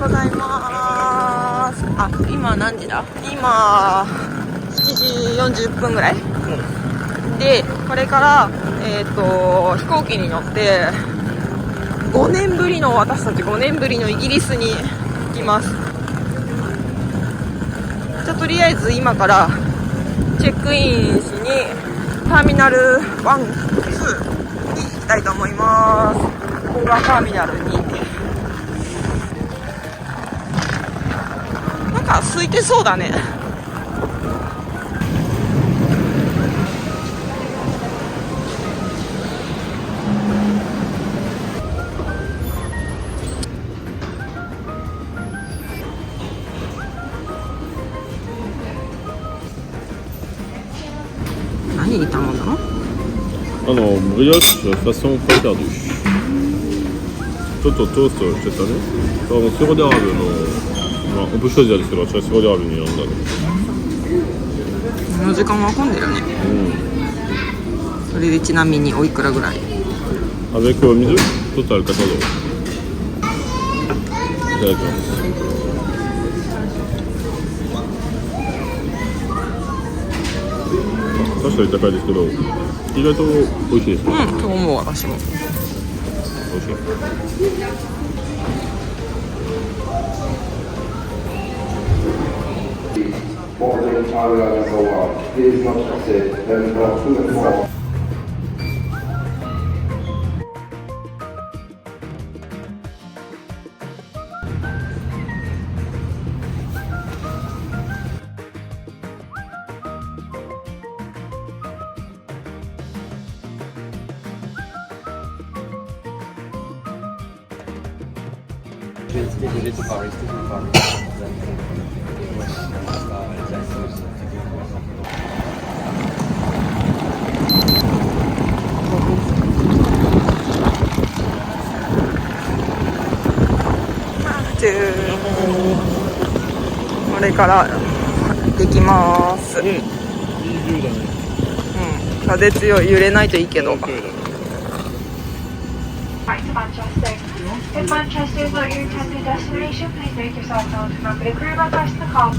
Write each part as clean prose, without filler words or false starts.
ございます。あ、今何時だ？今7時40分ぐらい、で、これから飛行機に乗って私たち5年ぶりのイギリスに行きます。じゃあとりあえず今からチェックインしにターミナル1、2に行きたいと思います。ここがターミナル2。なんか空いてそうだね。何に頼んだの？ブリオッシュファソンファイタードゥッシュ。ちょっとトーストしてたね。シロデラールの、まあ、オプションですけど、私はシロデラールに選んだの。この時間は混んでるね。それでちなみにおいくらぐらい？アベクお水取ってある方どう？いただきます。確かに高いですけど、意外と美味しいです。と思う、私も。美味しい。これからできます。いいビューだね。風強い、揺れないといいけど。If Manchester is not your intended destination, please make yourself known to a member of the crew by pressing the call.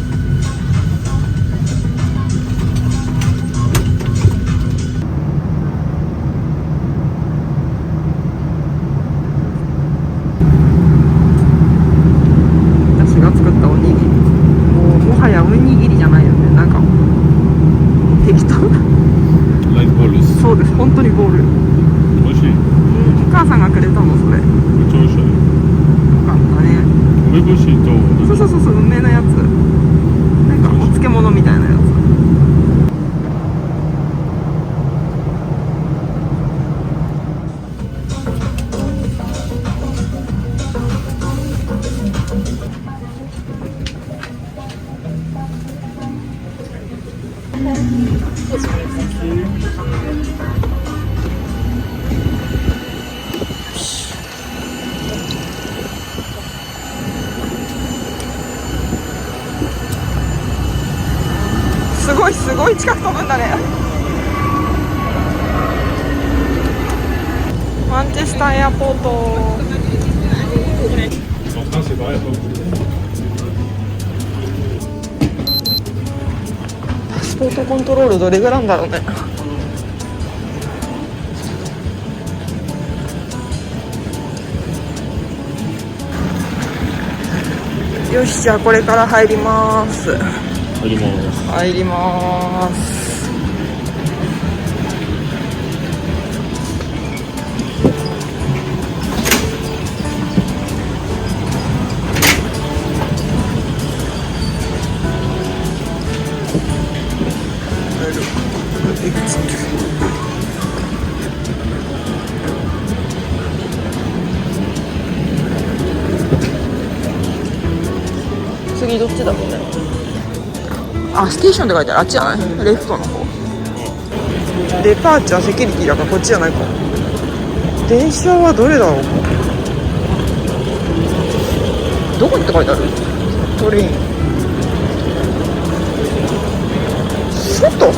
私が作ったおにぎり、もはやおにぎりじゃないよね。なんか適当。ライスボールです。そうです、本当にボール。美味しい。お母さんがくれたの、それ。めっちゃ美味しい。よかったね。梅干しとそう、梅のやつ。なんかお漬物みたいなやつ。すごい近く飛ぶんだね。マンチェスターエアポート。パスポートコントロールどれぐらいなんだろうね。よし、じゃあこれから入ります。入ります。次どっちだろうね。あ、ステーションって書いてある。あっちじゃない？レフトの方。デパーチャーセキュリティだからこっちじゃないか。電車はどれだろう。どこって書いてある？トレイン。外？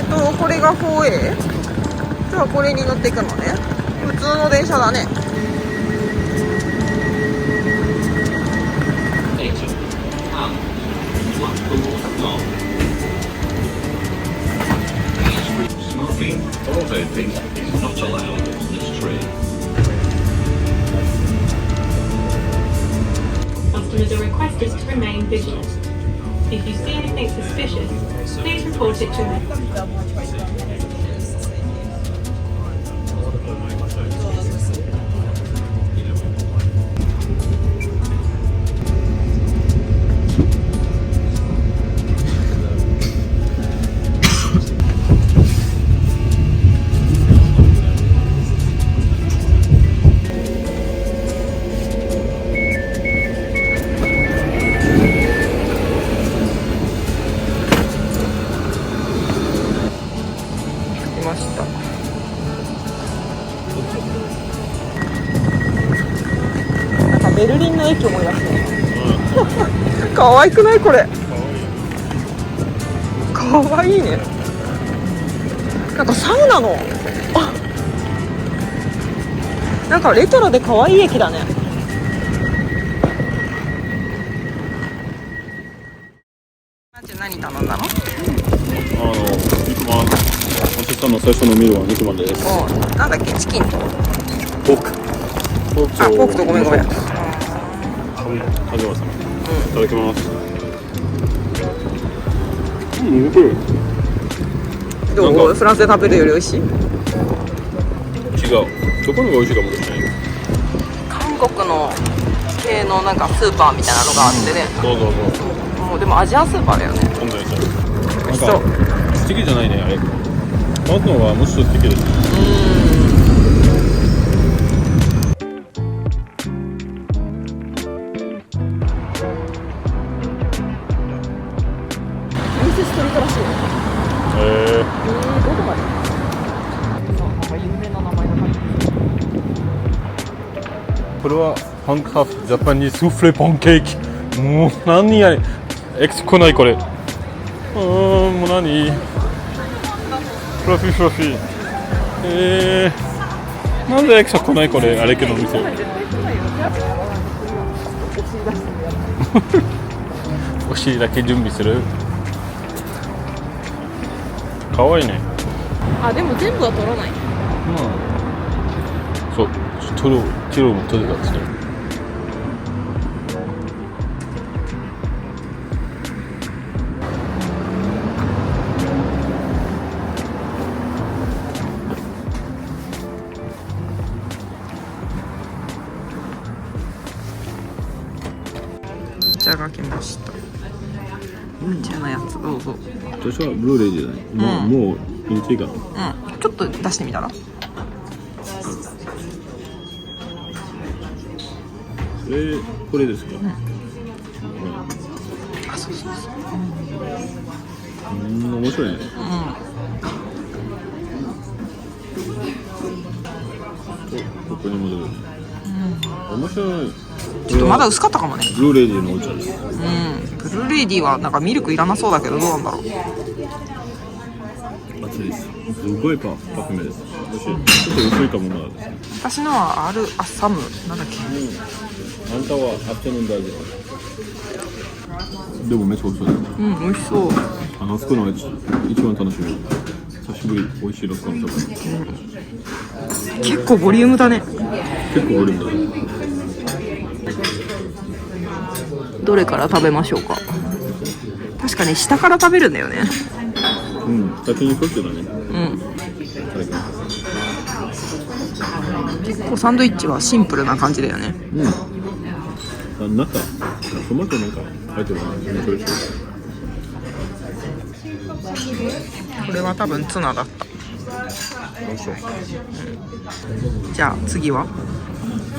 これが 4A。 じゃあこれに乗っていくのね。普通の電車だね。Customers are requested to remain vigilant. If you see anything suspicious, please report it to me. ベルリンの駅思い出すね。可愛くないこれ。可愛いね。なんかサウナのなんかレトロで可愛い駅だね。何頼んだの？肉まん。お客さんの最初のメールは肉まんです。なんだっけ、チキンとポーク。ポークとごめん。食べます。いただきます。面白い。どう？フランスで食べるより美味しい？違う。どこのが美味しいかもしれない。韓国の系のなんかスーパーみたいなのがあってね。そう。もうでもアジアンスーパーだよね。今度やっちゃう。なんか素敵じゃないねあれ。マズのはむしろ素敵です。ストリートらしいよ。どこまで？なんか有名な名前が書いてある。これはパンカフジャパニーズスフレパンケーキ。もう何やねん。X 来ないこれ。もう何？フラフィフラフィ。なんで X 来ないこれあれけど店。お尻だけ準備する。かわいいね。あ、でも全部は取らない。そう、キロも取れたんですね。じゃが来ました。こちらのやつどうぞ。私はブルーレイじゃない。もう入れていいかな。ちょっと出してみたら。これですか。あ、そう。面白いね。ここに戻る。面白い。ちょっとまだ薄かったかもね。ブルーレイディのお茶です。ブルーレイディはなんかミルクいらなそうだけどどうなんだろう。熱いです。すごいパフめです。美味しい。ちょっと薄いかもまだですね。私のはサムなんだっけ。あんたはアフタヌーンダージでもめっちゃ美味しそうだよね。美味しそう。あそこのが一番楽しみ。久しぶり美味しいロッカーのそば。結構ボリュームだね。結構ボリュームだね。どれから食べましょうか。確かに下から食べるんだよね。先に取ってたね。結構サンドイッチはシンプルな感じだよね。中トマトなんか入ってるかな。これは多分ツナだった。じゃあ次は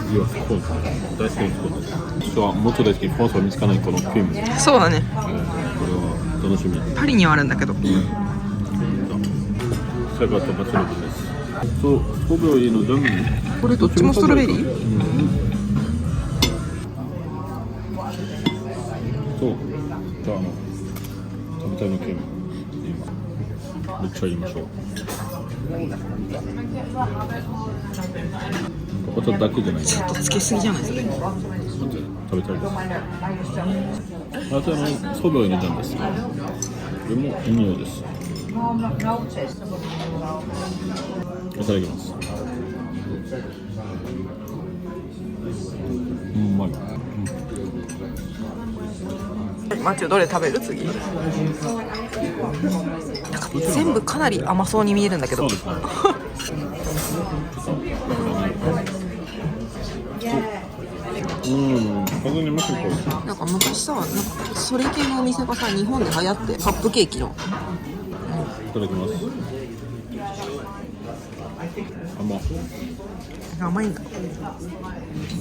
次はスコーン。大好きなスコーンです。実はもっと大好きフランスは見つかないこのクリーム。そうだね。これは楽しみ。パリにはあるんだけど。サイバーとバチロブです。そう、ストロベリーのジャム。これどっちもストロベリー？そう。じゃあ食べたいのクリーム。めっちゃ入れましょう。お茶だけじゃない。ちょっとつけすぎじゃないそれ。食べたいです。あとそばを入れたんですよ。これもいい匂いです。いただきます。うまい。マチュどれ食べる次。なんか全部かなり甘そうに見えるんだけど。そうですね。風にも結構。なんか昔さ、なんかそれ系のお店がさ日本で流行ってカップケーキの。いただきます。甘いんだ。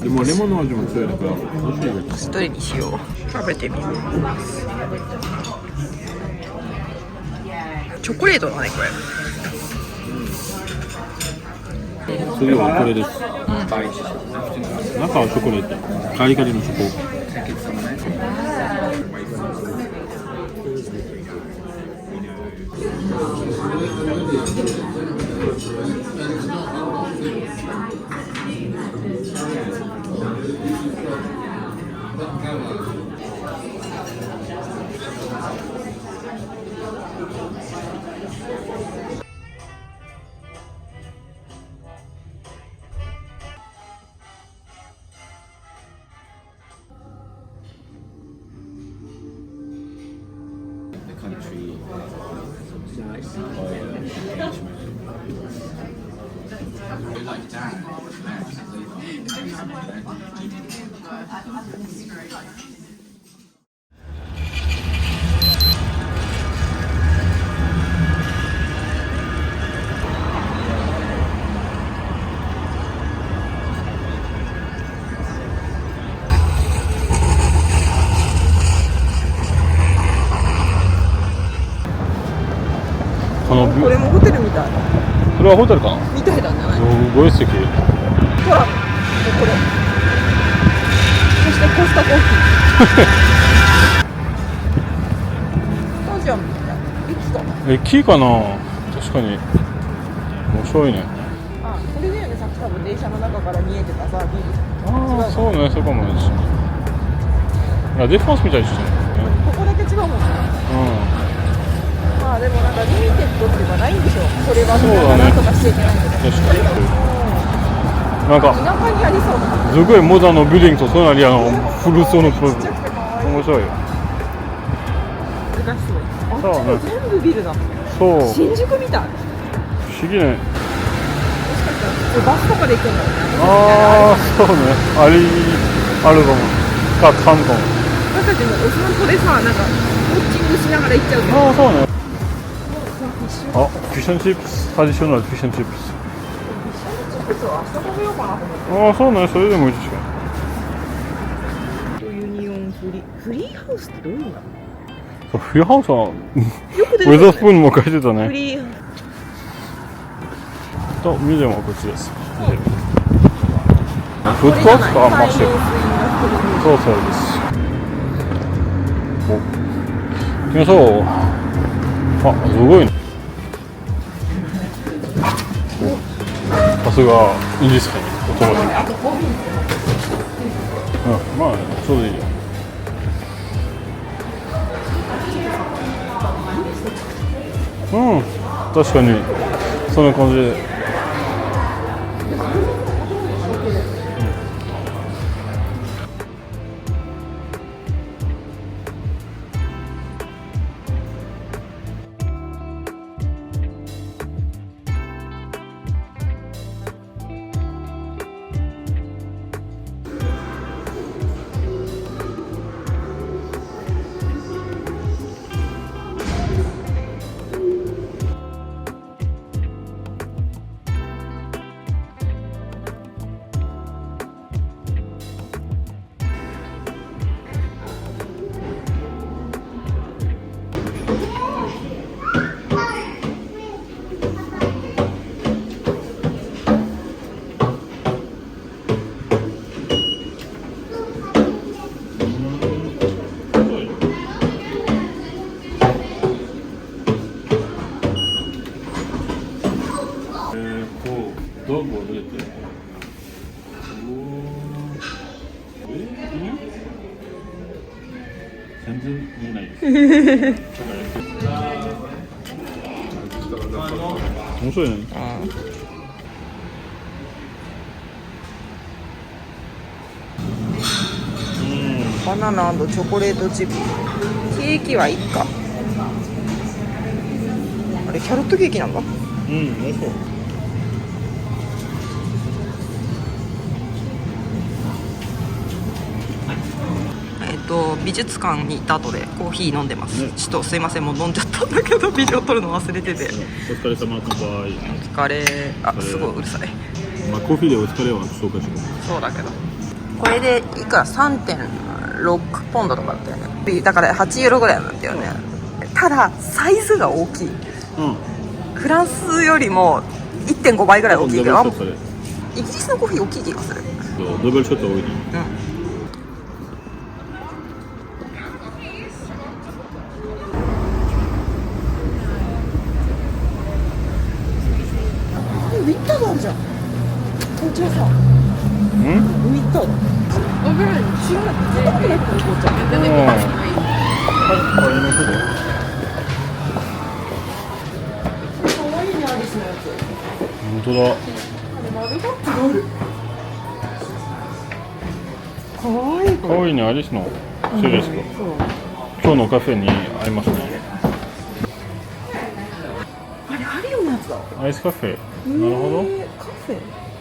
でもレモンの味も強いから美味しいです。どれにしよう。食べてみます。チョコレートだねこれ。次はこれです。中はチョコレート。カリカリのチョコ。これもホテルみたい。それはホテルかな。みたいなんじゃない。すごい素敵。ほら、これ。そしてコスタコーヒー。スタジアムみたい。駅かな。駅かな。確かに。面白いね。あ、これだよね。さっき多分電車の中から見えてたさ、ビル。ああ、そうね、そうかもね。いや、デファンスみたいにしてるね。ここだけ違うもんね。まあでもなんかリミテッドっていうかないんでしょ。それはそうだねなんとかしちゃいけないんだけど。確かに。なんか田舎にありそうだな。すごいモダンのビルディングと隣り古そうなプロちっちゃくて可愛い。面白いよ。難しそう。そうね。全部ビルだ。そう。不新宿みたい。も思議ね。しかしたら普通バスとかで行くんだろうね。ああ、そうね。ありあるかも。か関東。私たちもお散歩でさ、なんかウォッチングしながら行っちゃうけど。ああ、そうね。あ、フィッシュンチップス、トラディショナルフィッシュンチップス。ちょっと明日食べようかなと思って。ああ、そうね。それでもいいですよ。ユニオンフリーハウスってどういうんだろそう、フリーハウスはう。よく出てウェザーるスプーンも書いてたフね。リー。と、ミュージアムはこっちです。フードコートとかあんましてる。そうそうです。お、行きましょう。あ、すごいね。さすがインディスカにお友達。うん、まあちょうどいいよ。うん、確かにそんな感じで。どうも出て。全然見えないです。面白いね。バナナ&チョコレートチップ。ケーキはいっか。あれキャロットケーキなんだ。うん、美味しそう。美術館に行った後でコーヒー飲んでます、ね、ちょっとすいませんもう飲んじゃったんだけどビデオ撮るの忘れてて。お疲れ様、乾杯。お疲れ。あ、すごいうるさい。まあコーヒーでお疲れは紹介してください。そうだけどこれでいくら 3.6 ポンドとかだったよね。だから8ユーロぐらいなんだよね、ただサイズが大きい。フランスよりも 1.5 倍ぐらい大きいけど、イギリスのコーヒー大きい気がする。そうドベルショット多いね。ウィッターなんじゃん。こっちはさ、うん？ウィッターだ。違う、高くないこの紅茶。買いましょう。可愛いね、アリスのやつ。本当だ。マグカップがある。可愛いこれ。可愛いね、アリスの種類ですか。今日のカフェに合いますね。あれハリオのやつだ。アイスカフェ。なるほど。カフェ。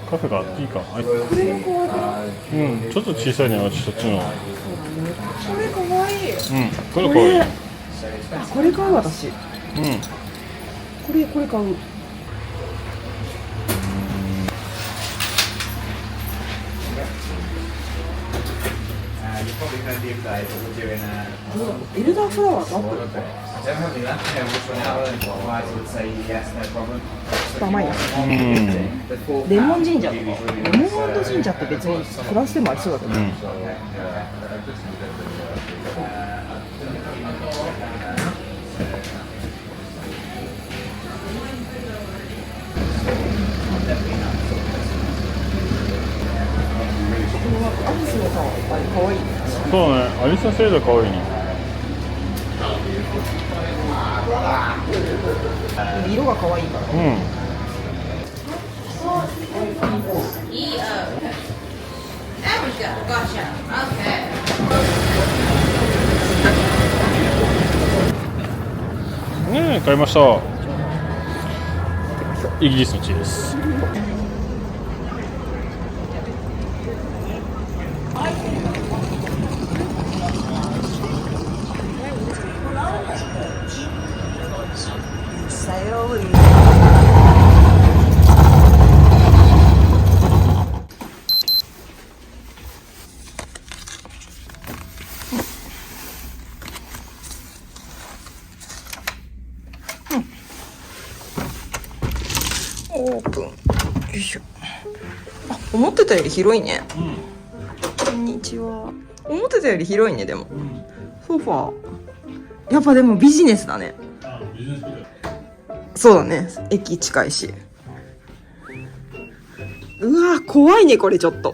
カフェがいいか。アイス。これが可愛い。うん、ちょっと小さいね、私そっちの。これ可愛い。うん、これ可愛い。あ、これ買う私。うん。これ買う。エルダーフラワーとアップル。ちょっと甘いな。レモンジンジャーとか。レモンジンジャーって別にフランスでもありそうだけど。アリスのさ、あれ可愛い。そうね、アリスのセール可愛いね。色が可愛いから。うん。ねえ、買いました。イギリスのチーです。オープン。よいしょ。あ、思ってたより広いね。こんにちは。思ってたより広いね。でも、ソファーやっぱでもビジネスだね。そうだね、駅近いし。うわー、怖いねこれ。ちょっと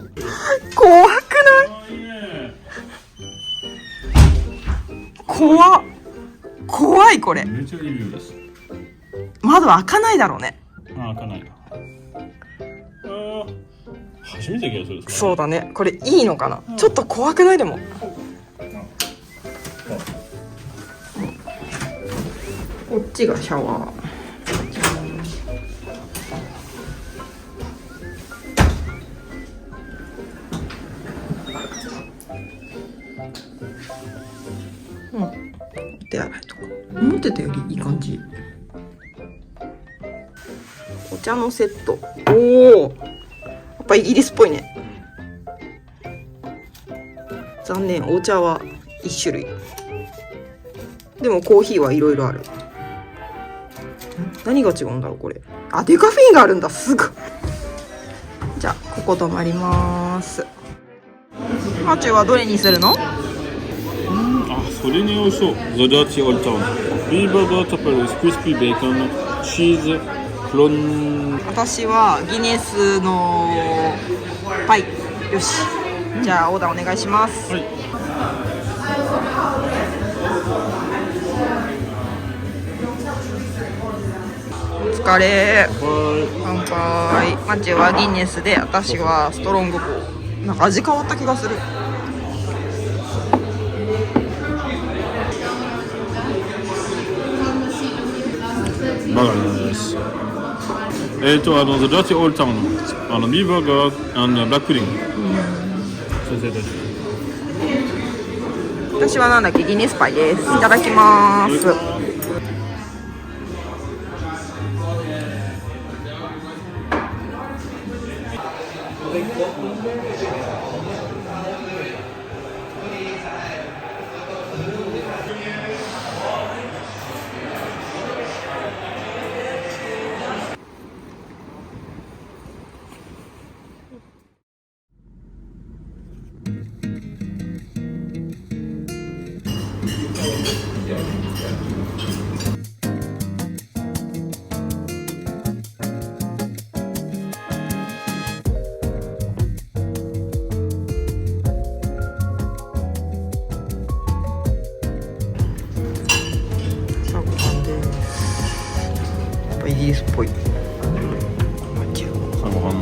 怖くない？怖いこれ。めっちゃいいビューです。窓開かないだろうね。開かないな。初めて気がするですね。そうだね、これいいのかな。ちょっと怖くない？でもこっちがシャワー。手洗いとか。思ってたよりいい感じ。お茶のセット。おお、やっぱイギリスっぽいね。残念、お茶は1種類。でもコーヒーはいろいろある。何が違うんだろうこれ。あ、デカフェインがあるんだ。すごい。じゃあここ止まります。ハチュはどれにするの？あ、それに美味しそう。ザダーチオルタウン。ビーバーバータパルスクリスピーベーコンチーズクロン。私はギネスのパイ。よし、じゃあオーダーお願いします。はい。お疲れ。は乾杯。マチはギネスで、私はストロングポー。なんか味変わった気がする。い。バカです。The Dirty Old Town、ビーバーガー、ブラックプディング。先生たち。私はなんだっけ、ギネスパイです。いただきます。イギリスっぽい。朝ごはん。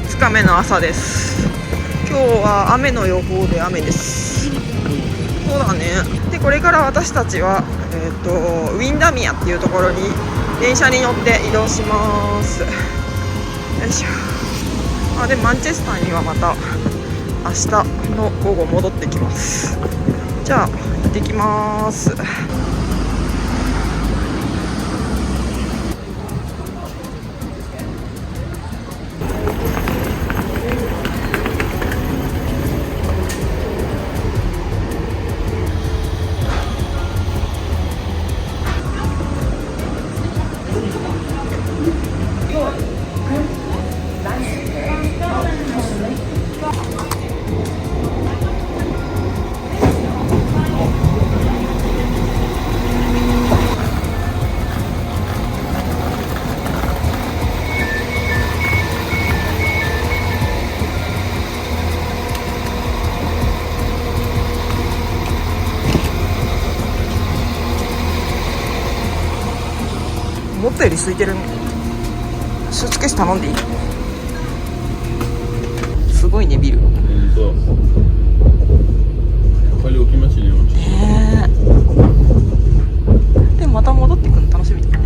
2日目の朝です。今日は雨の予報で雨です。そうだね。でこれから私たちは、ウィンダミアっていうところに電車に乗って移動します。よいしょ。でマンチェスターにはまた明日の午後戻ってきます。じゃあ行ってきます。思ったより空いてるね。スーツケース頼んでいい？すごいねビル。本当。やっぱり置きましね。でもまた戻ってくるの楽しみだね。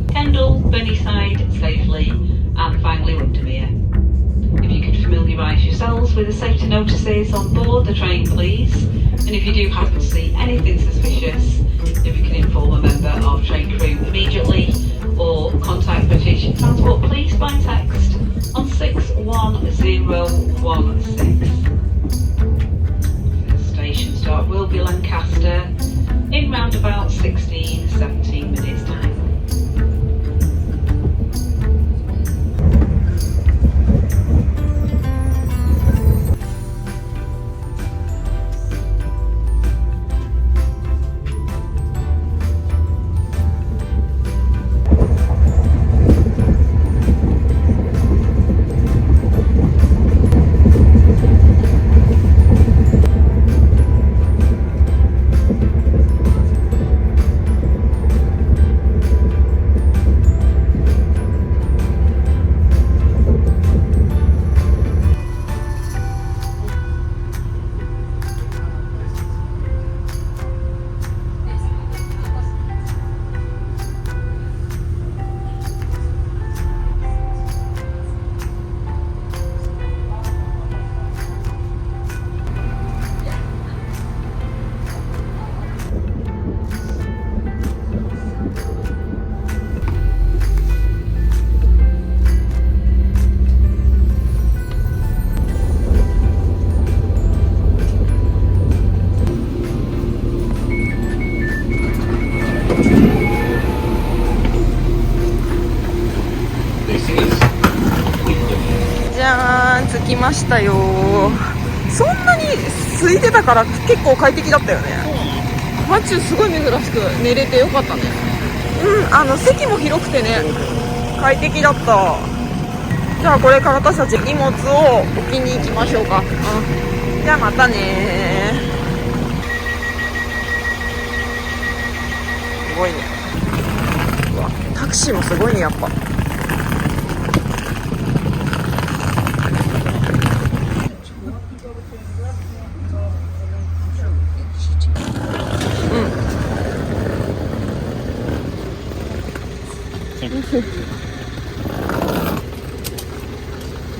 Kendal, Bunnyside, safely, and finally Windermere. If you could familiarise yourselves with the safety notices on board the train, please. And if you do happen to see anything suspicious, if you can inform a member of train crew immediately or contact British Transport Police by text on 61016. The station start will be Lancaster in round about 16-17 minutes time. じゃーん、着きましたよ。そんなに空いてたから結構快適だったよね。マチュすごい珍しく寝れてよかったね。席も広くてね、快適だった。じゃあこれから私たち荷物を置きに行きましょうか。じゃあまたね。すごいね。うわ、タクシーもすごいね、やっぱ。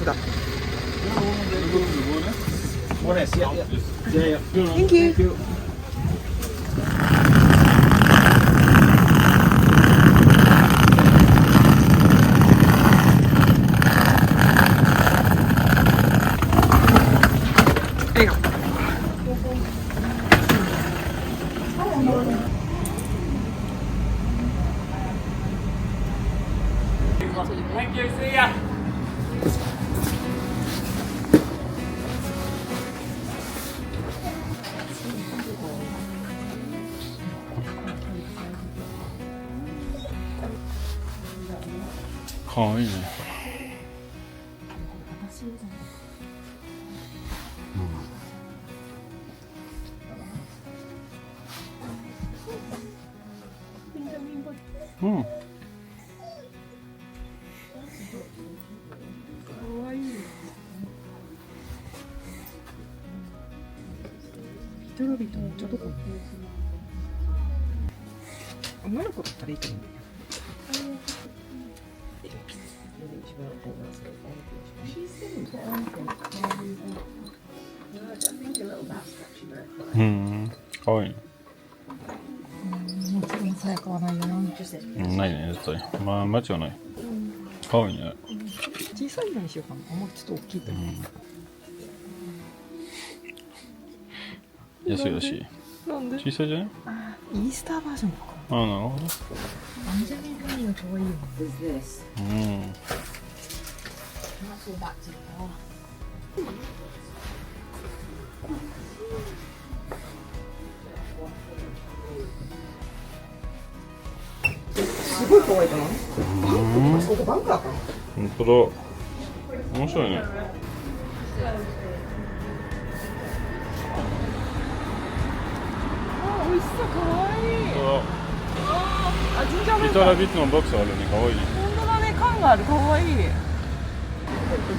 だ。Thank you. かわいいね。うん。かわいい。ビトロビトめっちゃどこ？女の子だったらいいと思う。うん、かわいいね。もちろんさやかはないよな。ないね、絶対。まあ、間違いない。かわいいね。小さいのにしようかな。あんまちょっと大きいと思う。安いらしい。なんで？小さいじゃない？イースターバージョンか。ああ、なるほど。アンジェリーナの可愛いよ。うん。すごい可愛いかな。ここバンクだったの？本当だ。面白いね。あ、美味しそう、可愛い。あ、ジンジャーベービタラビッツのボックスあるね、かわいいね。本当だね、缶がある、可愛い。ど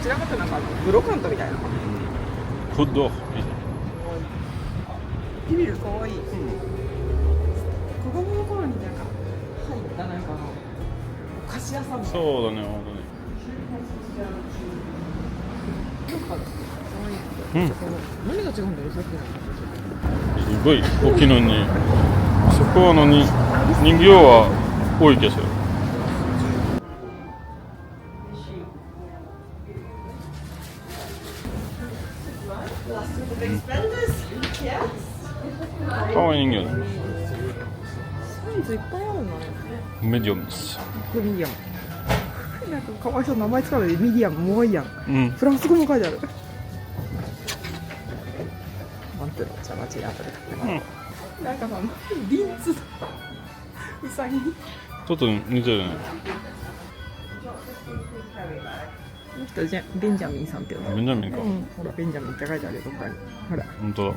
ちらかというとなんかブロカントみたいな。フッド。ビビる可愛い。子供の頃になんか入ったなんかお菓子屋さんみたいな。そうだね、本当に。うん。何が違うんだろう、さっきの。すごい大きいのに、そこのに人形は多い気がする。かわいい人形だね。サイズいっぱいあるんだね。メディアムです。ミディアム。なんかかわいそうな名前使うのでミディアムもういいやん。うん。フランス語も書いてある。なんていうの、じゃあ街で後で買ってもらう。なんかさ、リンツだ。ウサギ。ちょっと似てるね。この人じゃベンジャミンさんっていうの。ベンジャミンか。ほらベンジャミンって書いてあるよ、どっかに。ほら。本当だ。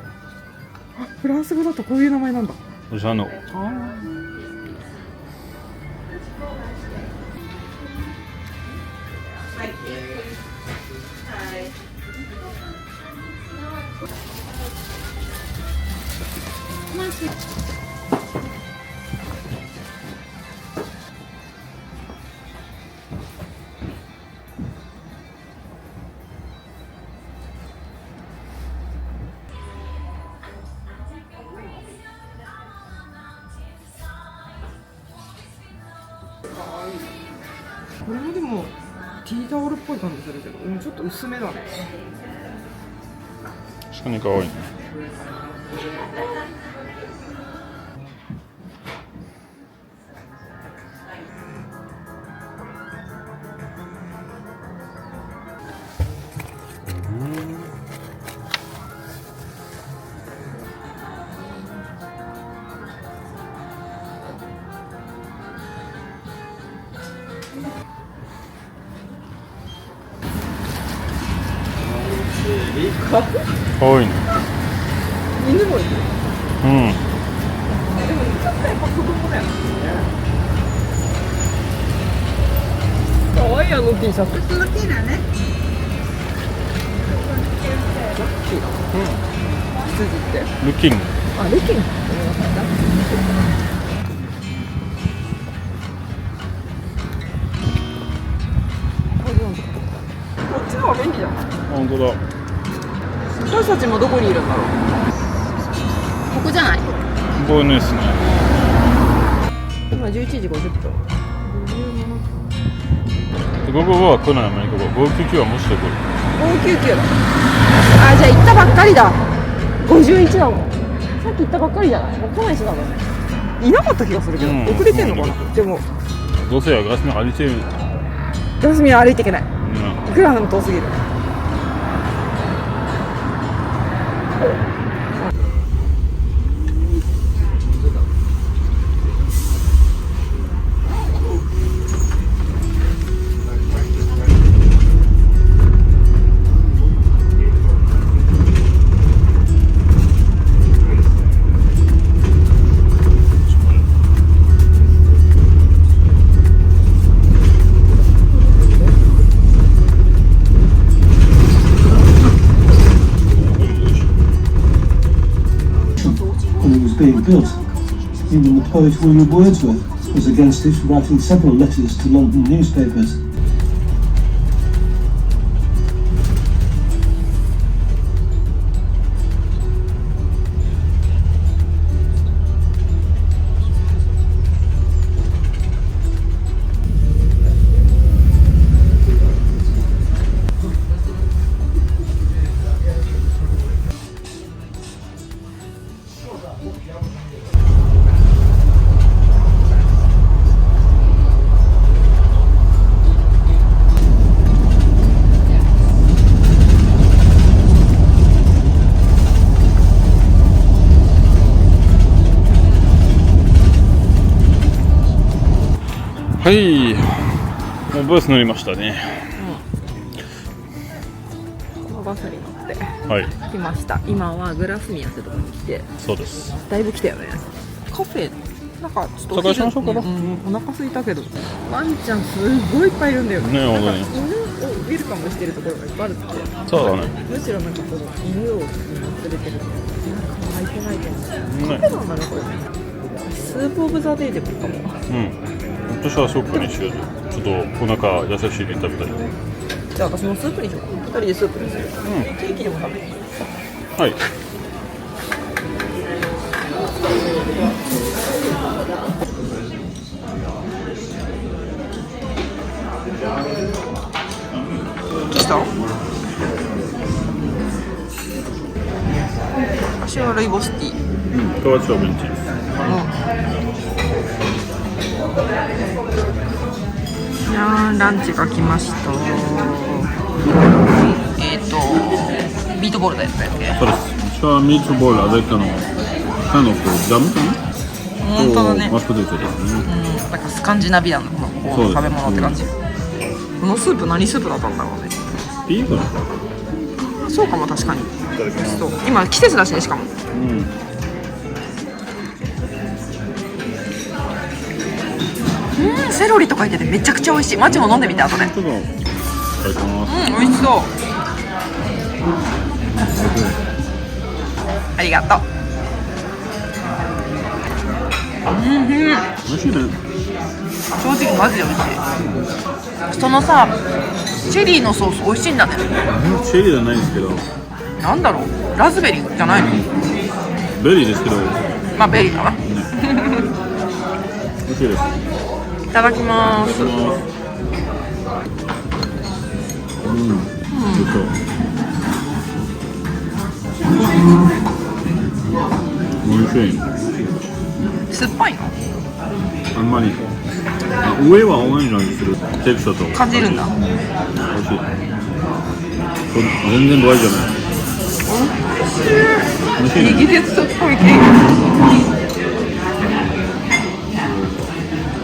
あ、フランス語だとこういう名前なんだ。ジャノ。これもでもティータオルっぽい感じするけど、ちょっと薄めだね。確かにかわいいね。かわいいね。犬もいる。うん。でもちょっとやっぱ子供だよ。かわいいあの T シャツ。その木だね。羊って。ルキング。あ、レキン。こっちの方が便利じゃない？本当だ。私たちもどこにいるんだろう。ここじゃない？ここですね。今11時50分。午後は来ないのに、ここ599はもしてくる。599だ。あ、じゃあ行ったばっかりだ。51だもん。さっき行ったばっかりじゃない？もう来ないしだもんね。いなかった気がするけど、うん遅れてんのかな。でもどうせやガスメ歩いてる。ガスミは歩いていけない。うん。いくらでも遠すぎる。When it was being built, even the poet William Wordsworth was against it, writing several letters to London newspapers.はい。もうバス乗りましたね。このバスに乗ってはい。来ました。今はグラスミアってとこに来て、そうです。だいぶ来たよね。カフェなんかちょっとお探しましょうかな。お腹空いたけど、ワンちゃんすごいいっぱいいるんだよねなんか本当に犬をウェルカムしてるところがいっぱいあるって。そうだね。むしろなんかこの犬を連れてるなんか空いてないと思う。カフね。ェなんだねこれ。スープオブザデイでもいいかも。うん。私はスープにしよう。ちょっとお腹優しいに食べたい。じゃあ私もスープにしようか。二人でスープにする。うケーキでも食べる。ん。はい。来た？私はルイボスティー。うん。河内はベンチです。いやーランチが来ました。ミートボールだよね。そうです。私はミートボールavecジャムかな。本当だね。マッシュポテトですね。なんかスカンジナビアンのそうです食べ物って感じ。このスープ何スープだったんだろうね。ビーフなのか。そうかも確かに。いただきます。そう今季節だしねしかも。うん。セロリとか入っててめちゃくちゃ美味しい。マチも飲んでみて後で。ちょっといただきます。美味しそう。ありがとう。美味しいね。正直マジで美味しい。そのさチェリーのソース美味しいんだね。チェリーじゃないんですけど、なんだろうラズベリーじゃないの？ベリーですけど、まあベリーだな。美味しいです。いただきまーす。うん。ちょっと。美味しい。酸っぱいの？あんまり。上はオレンジなんですけど、テクスチャーと感じるんだ。美味しい。全然ドライじゃない。美味しいね。イギリスっぽいケーキ。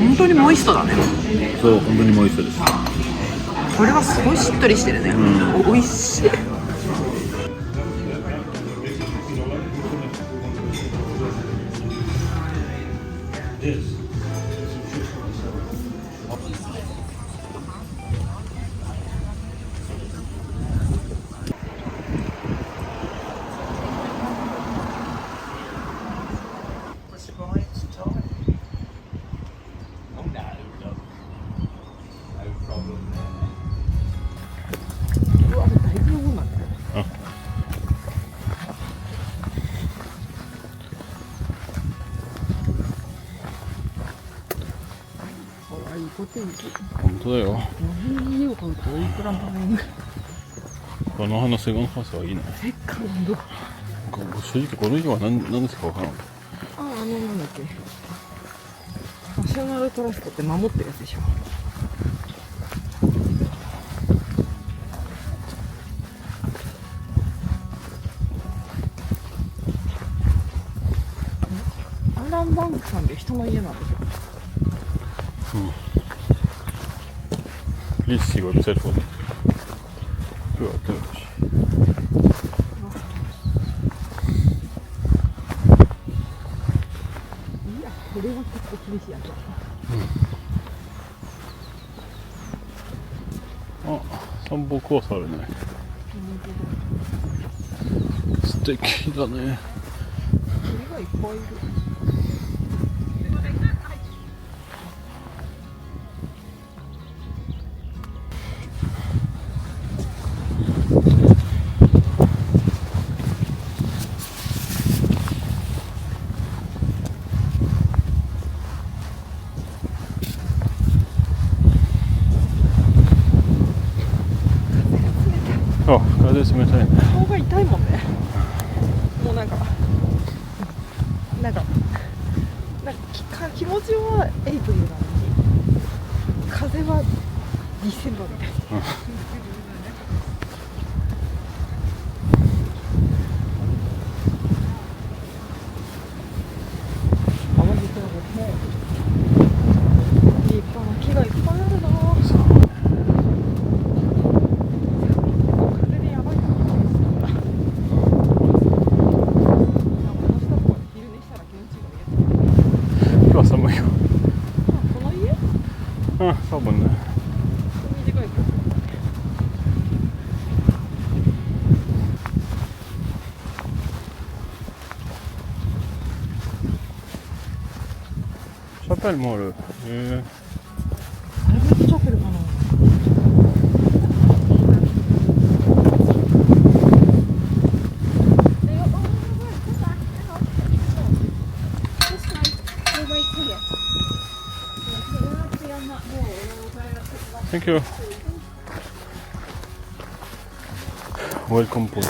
本当にモイストだね。そう、本当にモイストです。これはすごいしっとりしてるね。おいしい。本当だよ。家を買うとおいくらもね。この花セカンドハウスはいいね。セカンド。正直この家は何ですかわからん。なんだっけ。ナショナルトラストって守ってるやつでしょ。アランバンクさんで人の家なんでしょ。Please see website for me. Ja, natürlich. いや、これは結構厳しいやつだ。あ、散歩コースあるね。素敵だね。鳥がいっぱいいる。あ、風冷たいね。顔が痛いもんね。もうなんか気持ちはエイプリルなのに、風はディセンバーみたいな。淡路島ですね。立派な木がいっぱいあるな。寒いよ。この家？うん、多分ね。短い。シャペルもある。アルベルトチャペルかな。Thank you. Welcome point.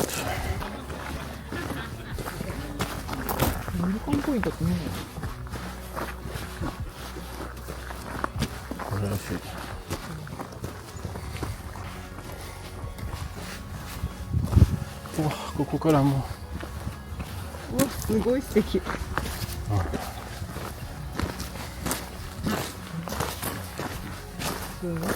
ウェルカムポイントって何だろう。これらしい。うわ、ここからもうわ、すごい素敵。すごいね。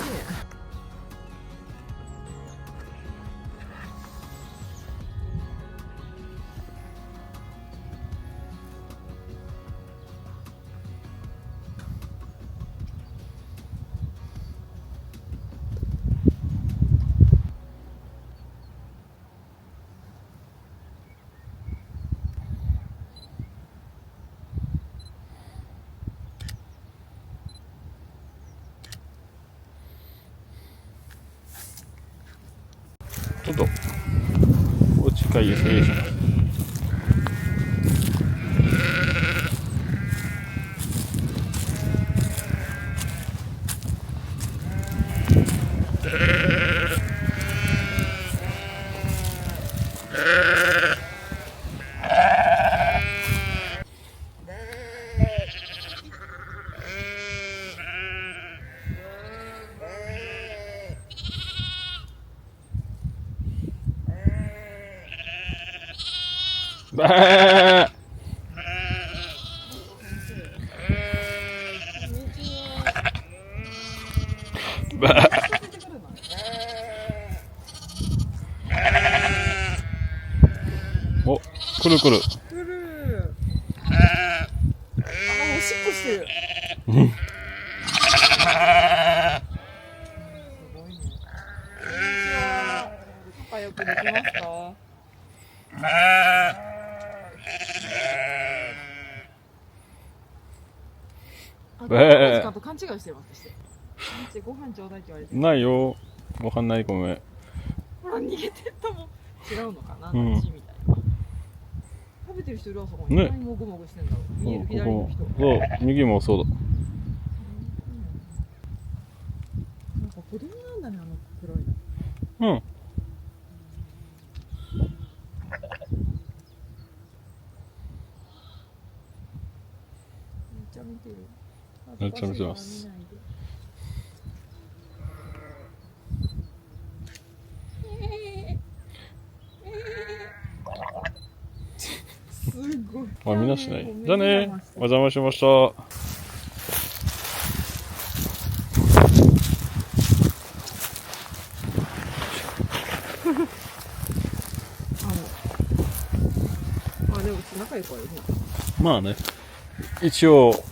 Todo. Ocho calles es esa. お、来る来る。来る。おしっこしてる。うん。すごいね。仲良くできますか？時間と勘違いしてます。ご飯ちょうだいって言われて。ないよ。ご飯ない、ごめん。ほら逃げてったもん。違うのかな、うんみたいな。食べてる人いるあそこに。ね何もごもごしてんだろう。見えるこ左の人。こ、そう、右もそうだ。なんか子供なんだね、あの黒いの。うん。めっちゃ見てる。めっちゃ見てます。すごい。あ、みんなしない。じゃあね、お邪魔しました。あ、でも仲良くはいるね。まあね、一応、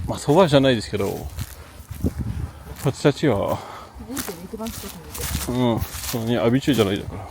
まあそばじゃないですけど、私たちは、人生で一番近くにいて。うん、そんなにアビチューじゃないだから。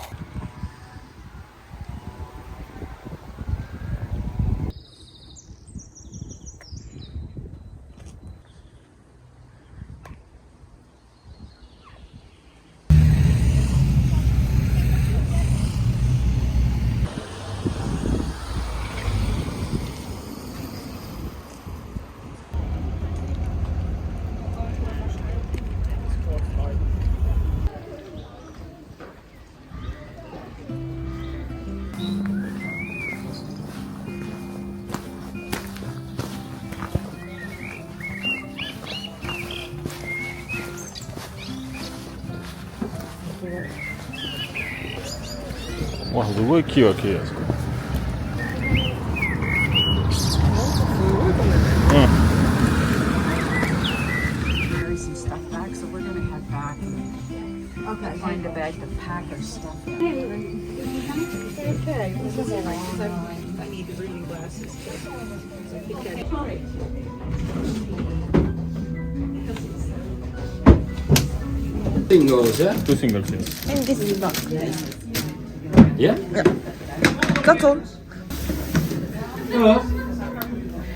わ、すごい木が綺麗ですか。Carry some stuff back, so we're gonna head back and find a bag to pack our stuff in. Okay, this is all right. I need the reading glasses too. So I think Singles, yeah? 2 singles, yes. And this is not. Yeah? That's all.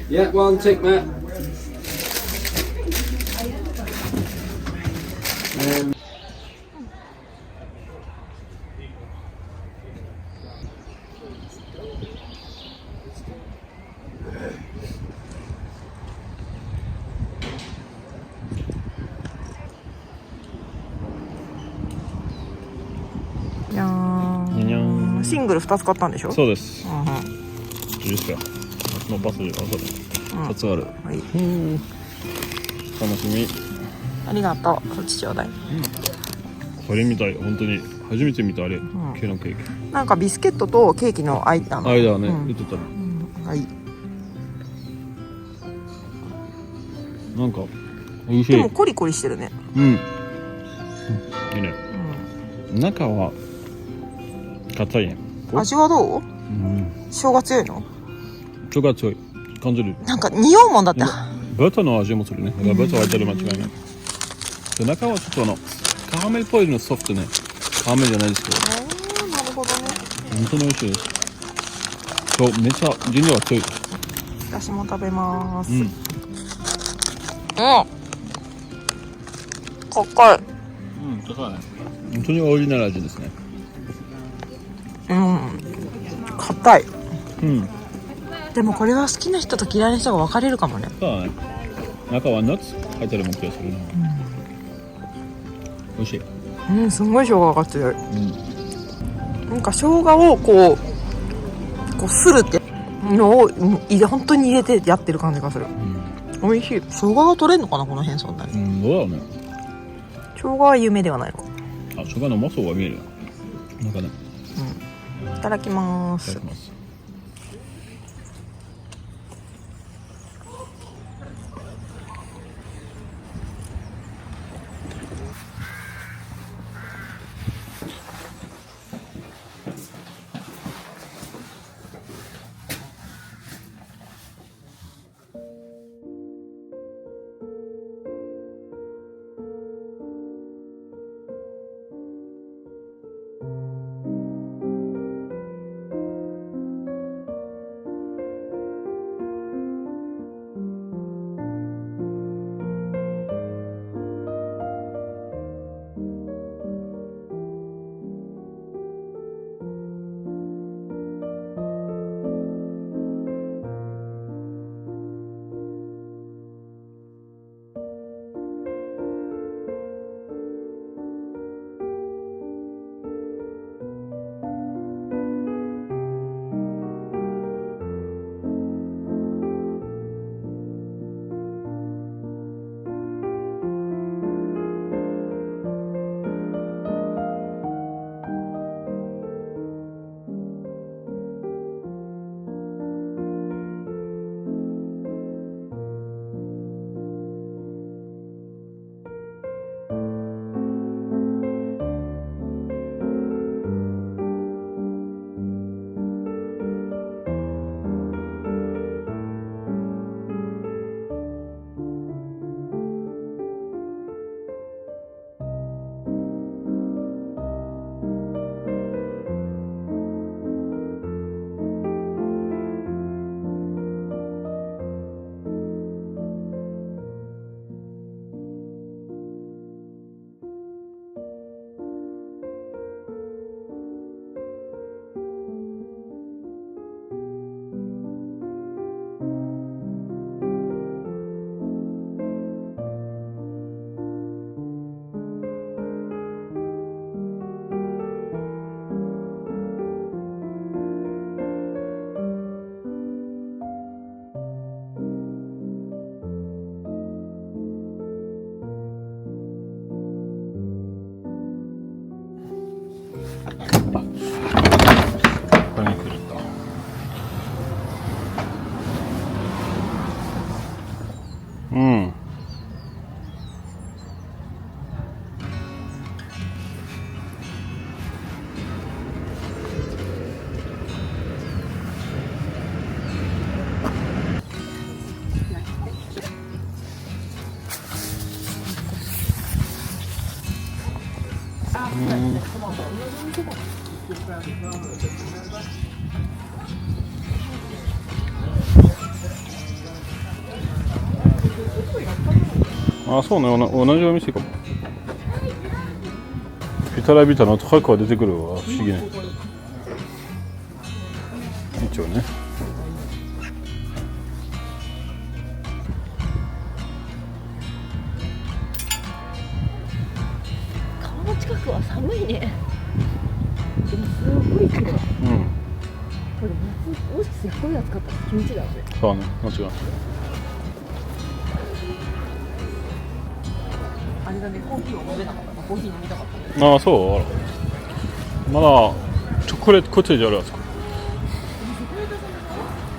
Yeah, one tick, Matt. Yeah. シングル2つ買ったんでしょ？そうです。うんうん。いいですか。のバスで、あ、そうだ。2つある。はい。楽しみ。ありがとう。そっちちょうだい。これみたい、本当に初めて見たあれ、系のケーキ。なんかビスケットとケーキの間の。間はね、うん言ってたら。はい。なんか美味しい。でもコリコリしてるね。うん。いいね。中は硬いね。味はどう？うん。生姜強いの？ちょが強い。感じる。なんか匂うもんだって。バターの味もするね。だからバター入ってる間違いない。で中はちょっとカラメルっぽいのソフトね。カラメルじゃないですけど。なるほどね。本当に美味しいです。そう、めっちゃ原料は強い。私も食べます。うん。高い。うん、高いね。本当にオリジナル味ですね。硬い。うん。でもこれは好きな人と嫌いな人が分かれるかもね。そうだね。中はナッツ入ってるもん気がするね。美味しい。すごい生姜が強い。なんか生姜をこうするってのを本当に入れてやってる感じがする。美味しい。生姜が取れるのかなこの辺そんなに。どうだろうね。生姜は有名ではないのか。あ、生姜のうまそうが見えるよ。なんかね。いただきまいたす。だきます。ここに来るんだ。うん。あ、そうね、同じお店かも。ビタラビタの高くは出てくるわ、不思議ね。一応ね。川の近くは寒いね。でもすごい綺麗。うん。これ夏もしすっごい暑かったら気持ちいいだろうね。そうね、間違いない。あれだね、コーヒーを飲めなかった。コーヒー飲みたかった。ああ、そう。あらまだチョコレートコテージあるやつか。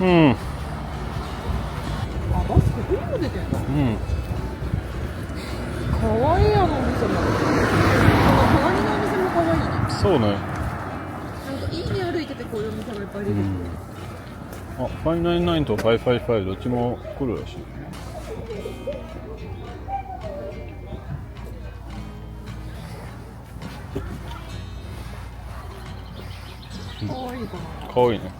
うん。あ、バスここにも出てんだ。うん。かわいいあのお店も。隣のお店もかわいいね。そうね。なんかいいね歩いててこういうお店がいっぱい出てくる。あ、599と555どっちも来るらしい。かわいいかな。かわいいね。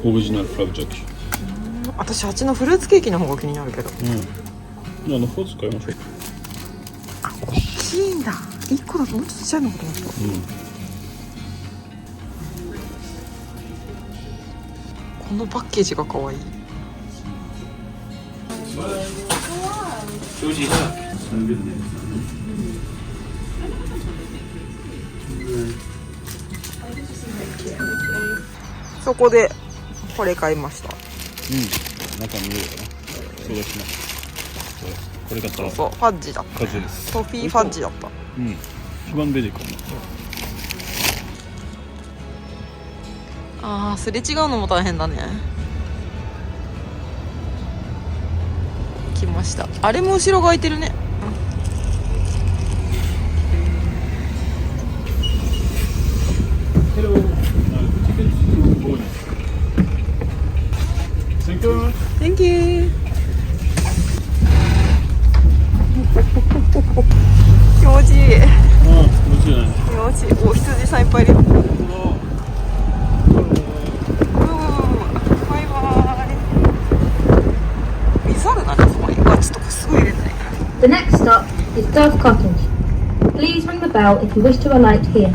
オリジナルフラブジャッキ。私あっちのフルーツケーキの方が気になるけど。うん。じゃあフォーツ買いましょう。あ、大きいんだ。1個だともうちょっとちっちゃいのかと思った。このパッケージがかわいい。そこでこれ買いました。中見えるかな。そうします。これ買ったらそう、ファッジだった。風です。トフィーファッジだった。うん。一番ベリーかも。ああ、すれ違うのも大変だね。来ました。あれも後ろが開いてるね。Hello. Thank you. Thank you. 気持ちいい。気持ちいいね。気持ちいい。お、羊さんいっぱいいるよ。バイバイ。水あるな、そこに。ガチとかすごい入れてない。The next stop is Dove Cottage. Please ring the bell if you wish to alight here.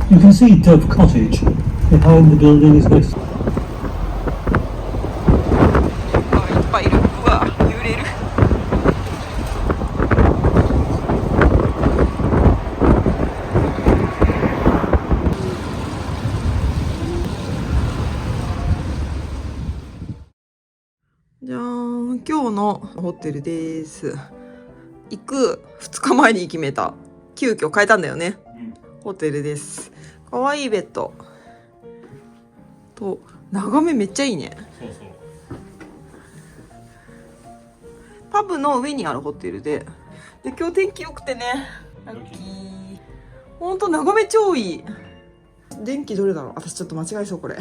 You can see Dove Cottage. Behind the building is next. あ、いっぱいいる。うわ、揺れる。じゃーん、今日のホテルです。行く2日前に決めた。急遽変えたんだよね。ホテルです。かわいいベッドと眺めめっちゃいいね。そうそう。パブの上にあるホテルで、今日天気良くてね、ラッキー。ほんと眺め超いい。電気どれだろう。私ちょっと間違えそうこれ。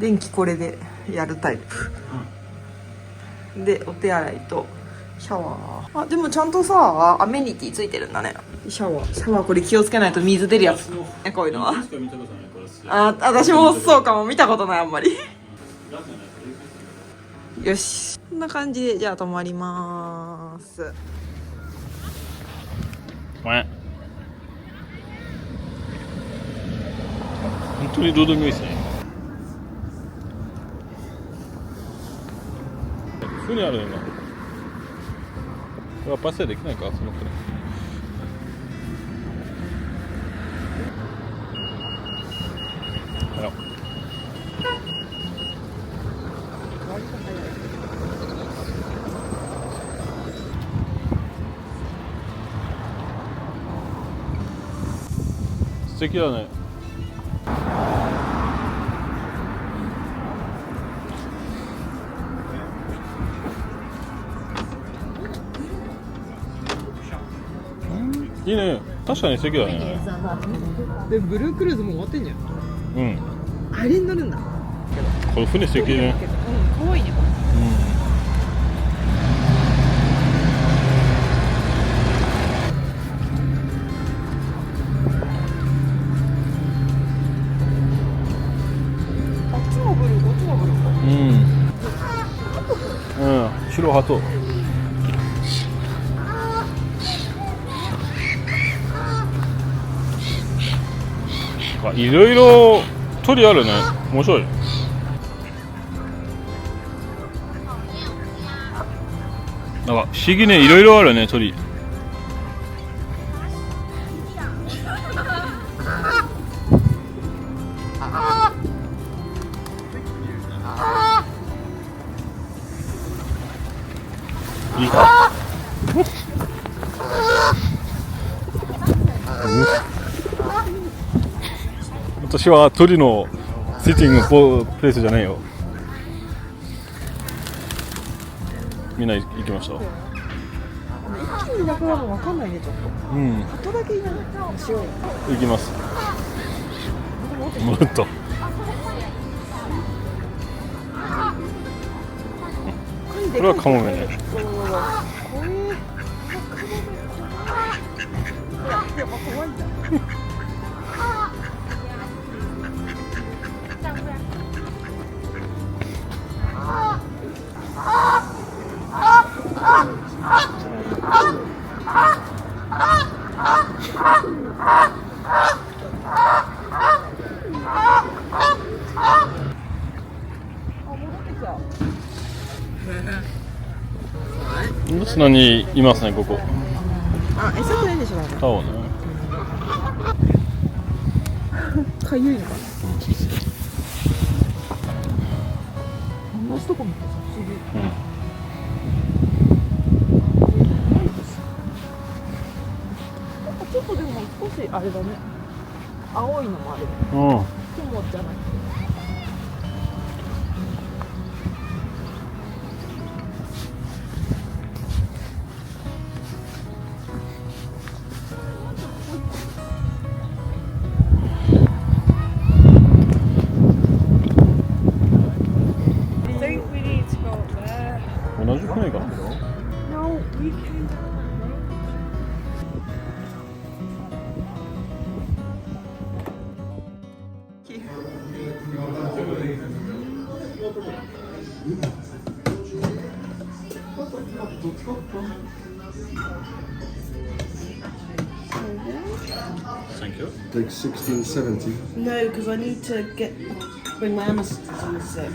電気これでやるタイプ。でお手洗いとシャワー。あ、でもちゃんとさアメニティついてるんだね。シャワーこれ気をつけないと水出るやつね、こういうのは。あ、私もそうかも。見たことないあんまり。よし、こんな感じでじゃあ泊まりまーす。ごめん。本当にどうでもいいですね。船あるの今。これはパスできないか、その船。あら。素敵だね。いいね。確かに素敵だね。でブルークルーズも終わってんじゃん。うん。あれに乗るんだ。これ船素敵ね。うん、可愛いねこれ。あっちもブルー、こっちもブルーか。うん。白ハト。いろいろ鳥あるね。面白い。なんか不思議ね、いろいろあるね、鳥。いいか。私は鳥のシッティングプレイスじゃないよ。みんな行きました。一気になくなるの分かんないねちょっと。うん。後だけいない。白い。行きます。もっと。これはカモメね。やっぱ怖いんだ。砂にいますね、ここ。あ、餌くれんでしょ。タオね。かゆいのかな。同じとこ見てさ、不思議。なんかちょっとでも少しあれだね。青いのもある。雲じゃない。同じ船か。Thank you. Like 1670. No, because I need to bring my Amazon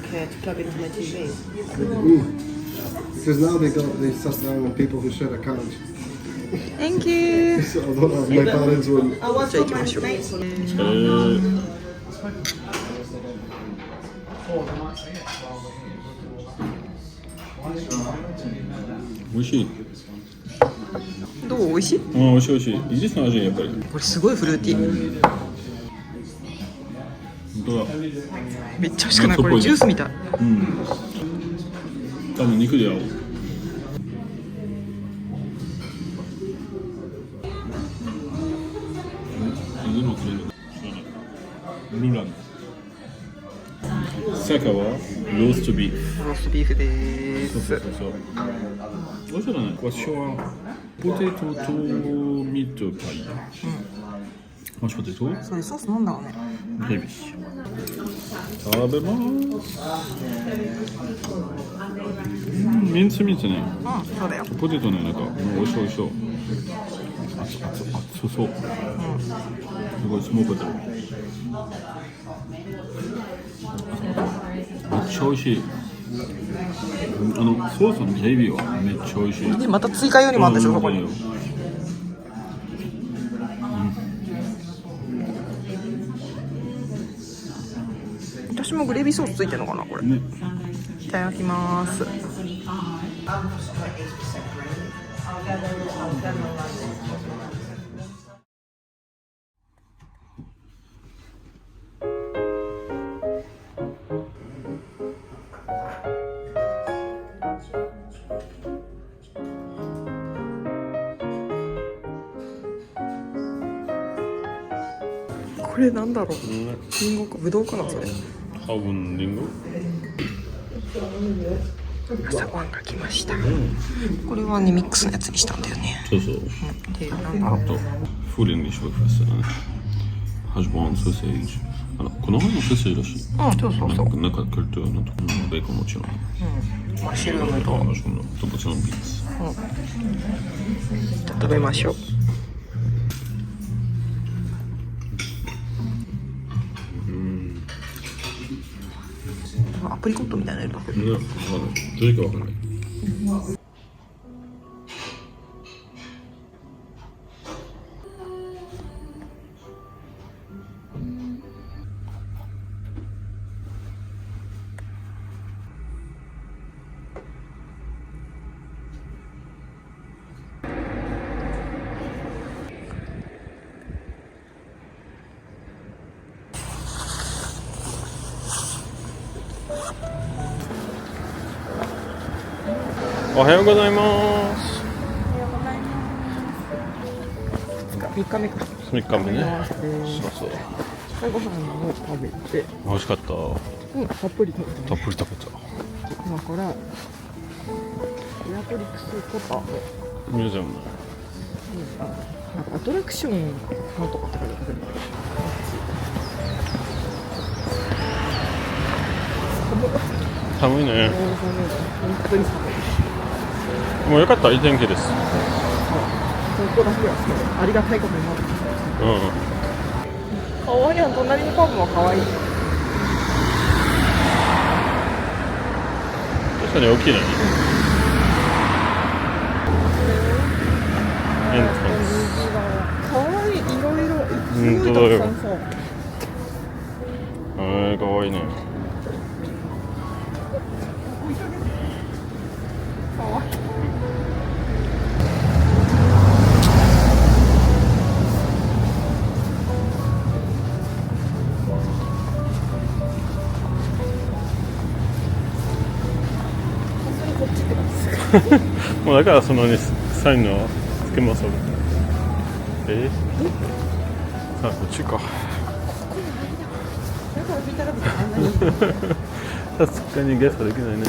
here to plug into my TV. Because now they sat down and people who share accounts. Thank you. So I don't know, my parents will. Oh, I've got my mates on. 美味しい。どう美味しい？うん、美味しい美味しい。イギリスの味やっぱり。これすごいフルーティー。本当だ。めっちゃ美味しくない？これジュースみたい。うん。多分肉で合う。ルラン。サカはローストビーフ。ローストビーフでーす。そう。美味しそうだね。私はポテトとミートパイ。マッシュポテト。それソースなんだろうね。グレービー。食べます。ミンツミンツね。うん、そうだよ。ポテトね、なんか美味しそう美味しそう。熱そう。すごいスモークだ。めっちゃ美味しい。ソースのグレービーはめっちゃ美味しい。でまた追加用にもあるんでしょ、そこに。私もグレービーソースついてるのかな、これ。ね、いただきます。これなんだろう、リンゴかブドウかなそれ。多分リンゴ。朝ごはんが来ました。これはねミックスのやつにしたんだよね。そうそう。でなんかフルイングリッシュブレックファストだね。ハッシュブラウンソーセージ。この辺もソーセージらしい。そうそうそう。なんかクルトゥーのところベーコンもちろん。マッシュルームとマッシュルームともちろんビーツ。食べましょう。アプリコットみたいなやつだけど。ね、わかんない。どれかわかんない。おはようございます。3日目か。3日目ね。そうそう。朝ごはんを食べて、美味しかった。たっぷり食べて、たっぷり食べた。今からエアトリクスコタのミュージアムね。なんかアトラクションなんとかって書いてある。寒いね。本当に寒い。もうよかった、いい天気です。ここだけはありがたいことになる。かわいいやん、隣にパブもかわいい。確かに大きいね。エントランス。かわいい、いろいろ。本当だよ。かわいいね。もうだからそのにサインのつけますもん。さあこっちか。さすがにゲストできないね。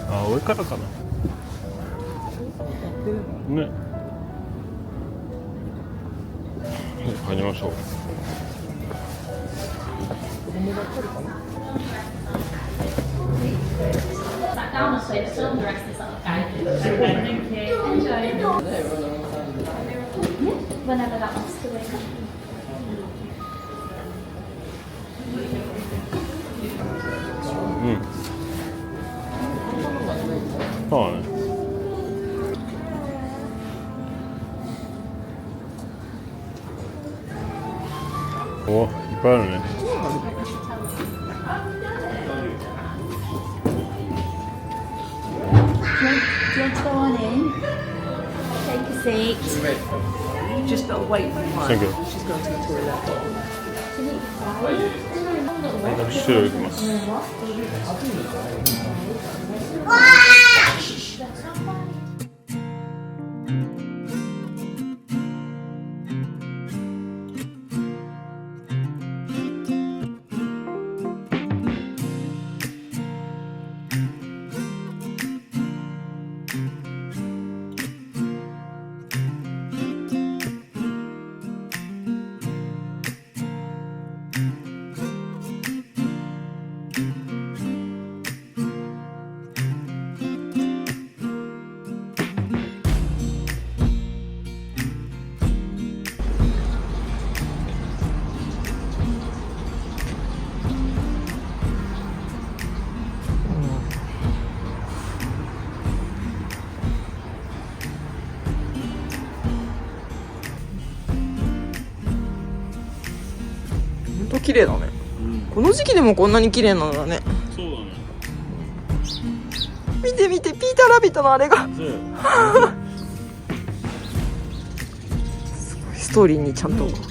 あ、上からかな。ね。入りましょう。Whenever that wants to wake up. そうね。お、いっぱいあるね。Do you want to go on in? Take a seat. Just gotta wait for her. Thank you. She's going to the toilet. 種類いきます。本当綺麗だね、この時期でもこんなに綺麗なんだね。そうだね。見て見て、ピーターラビットのあれがそう。すごいストーリーにちゃんと、面白い。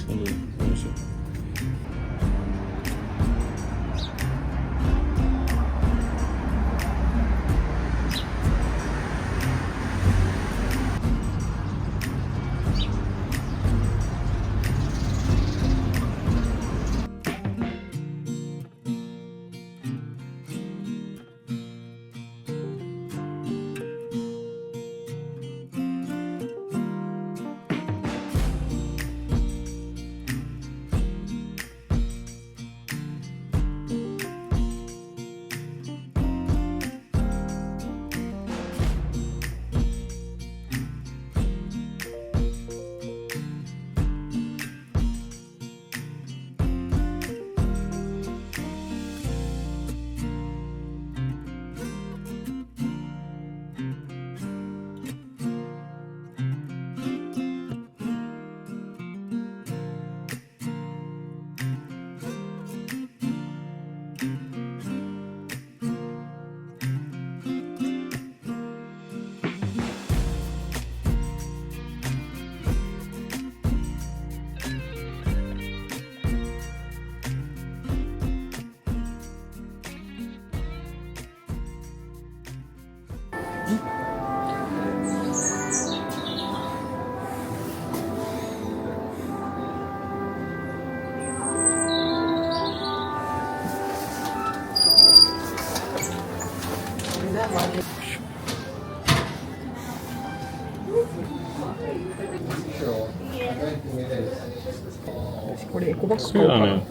好きだね。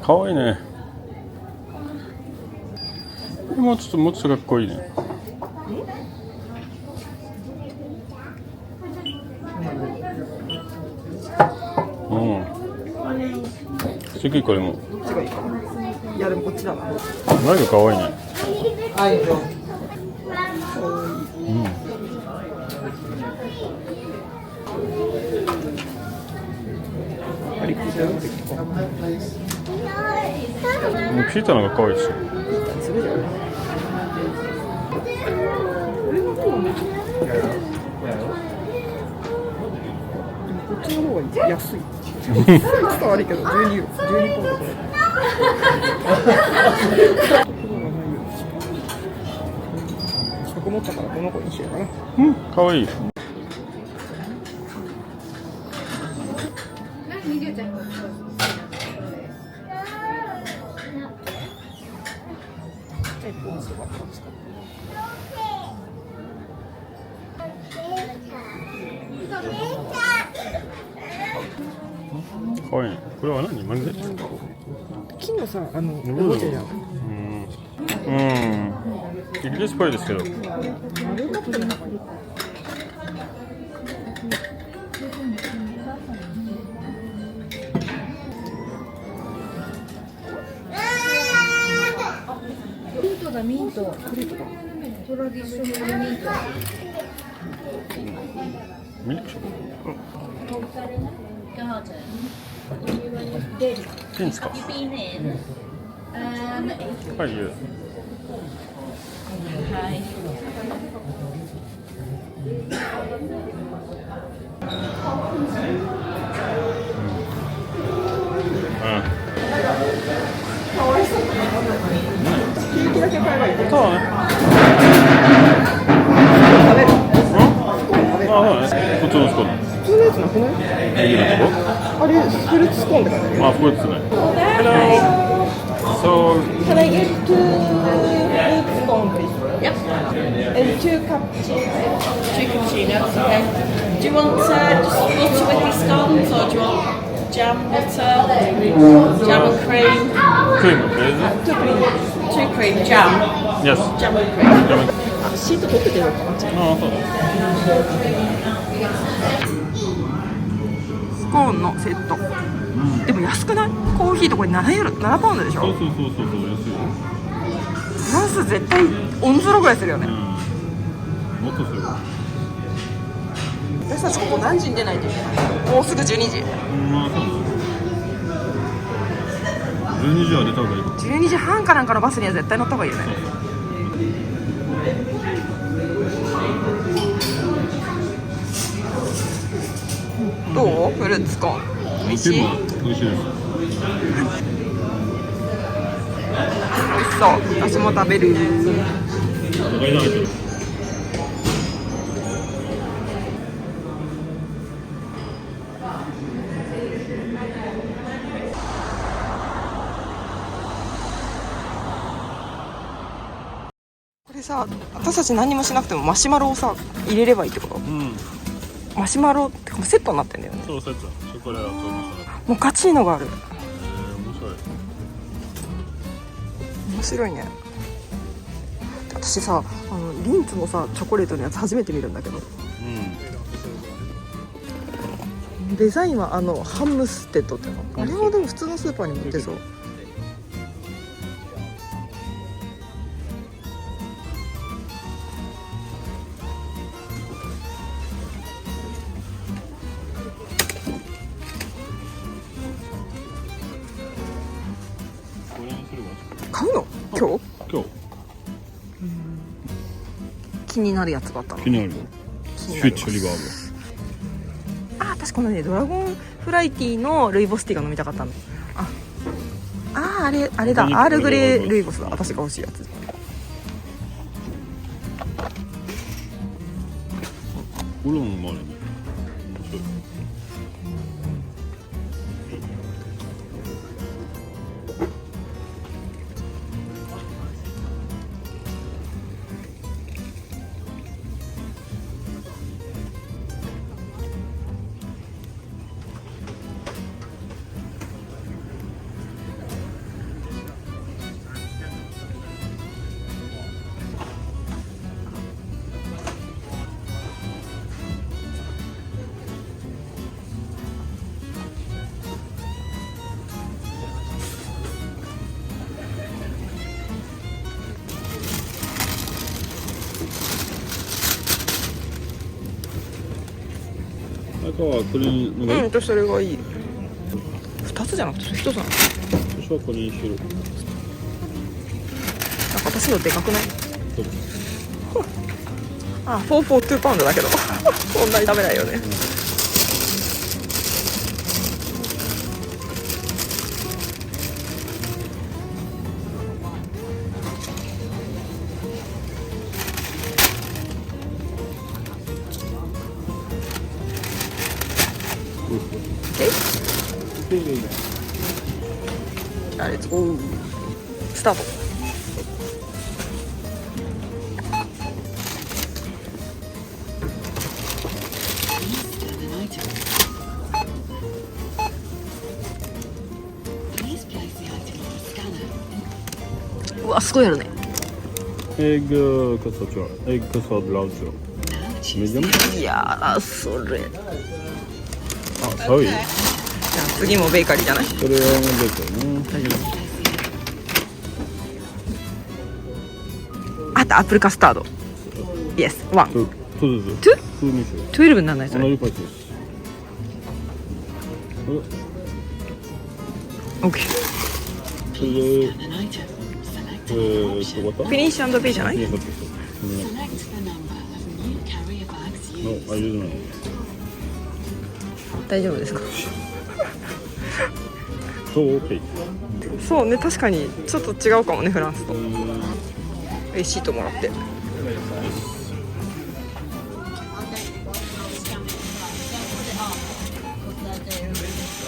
かわいいね。もうちょっとかっこいいね。うん。次これも。こっちがいいかな。いやでもこっちだな。眉毛かわいいね。うん。もう聞いたのがかわいいし。こっちの方が安い。伝わるけど12ポンドこれ。持ったからこの子にしようかな。うん、かわいい。かわいいね。これは何？マジで？金のさ、おもちゃじゃん。イギリスっぽいですけど。ミント。トラディショナルミント。ミルクショップ。いいんですか？はい、いいよ。ケーキだけ買えばいい。そうね。食べる。あ、そうね。普通のスコーン。普通のやつなくない？いいのとこ？あれフルーツスコーンって書いてある。あ、フルーツね。Hello. So. Can I get 2 fruit scone, please? Yep. And 2 cappuccinos. 2 cappuccinos, okay. Do you want just butter with your scones, or do you want jam, butter, jam and cream? Cream, please. 2 cream, jam. Yes. Jam and cream. シート取っててよかな。あ、そうだ。スコーンのセット。でも安くない？コーヒーとこれ7パウンドでしょ？そう、安いよ。フランス絶対オンズロぐらいするよね。もっとする。私たちここ何時に出ないといけない？もうすぐ12時。まあそうだ。12時は出た方がいい。12時半かなんかのバスには絶対乗った方がいいよね。どう？フルーツスコーン。美味しい？美味しいです。美味しそう。私も食べる。これさ、私たち何もしなくてもマシュマロをさ入れればいいってこと？マシュマロってセットになってんだよね。そうセット。ショコラとマシュマロ。もうカチーノがある。面白い。面白いね。私さ、リンツのさチョコレートのやつ初めて見るんだけど、デザインはハムステッドっていうの？あれはでも普通のスーパーにも売ってそう。買うの？今日？今日。気になるやつがあったの。気になる。フューチャーリバーあ、私このねドラゴンフライティーのルイボスティーが飲みたかったの。あれだ。アールグレールイボスだ。私が欲しいやつ。ウーロンもあるね。はこれのがいい。うんとそれがいい。2つじゃなくて1つなの。私はこれにしろ。なんか私のでかくない？そうあ、442パウンドだけどそんなに食べないよね。じゃあレッツゴースタート。うわすごいやるね。エッグカスタード、エッグカスタードラウチョ。メディアム。いやーそれ。じあ、そういう。ゃあ次もベーカリーじゃない？これはベーカリーね。あったアップルカスタード。イエスワン。そうです。トゥそうにしよう。12にならないそれ。同じパイスです。オッケー。それで、終わった？フィニッシュ&ペイじゃない？いや、だってそう。No, I use not. 大丈夫ですか？そうペイ。そうね確かにちょっと違うかもねフランスと。レシートもらって。オ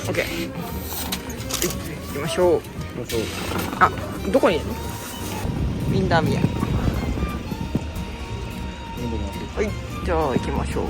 ッケー。行きましょう。あ、どこにいるの？ウィンダーミア。はい、じゃあ行きましょう。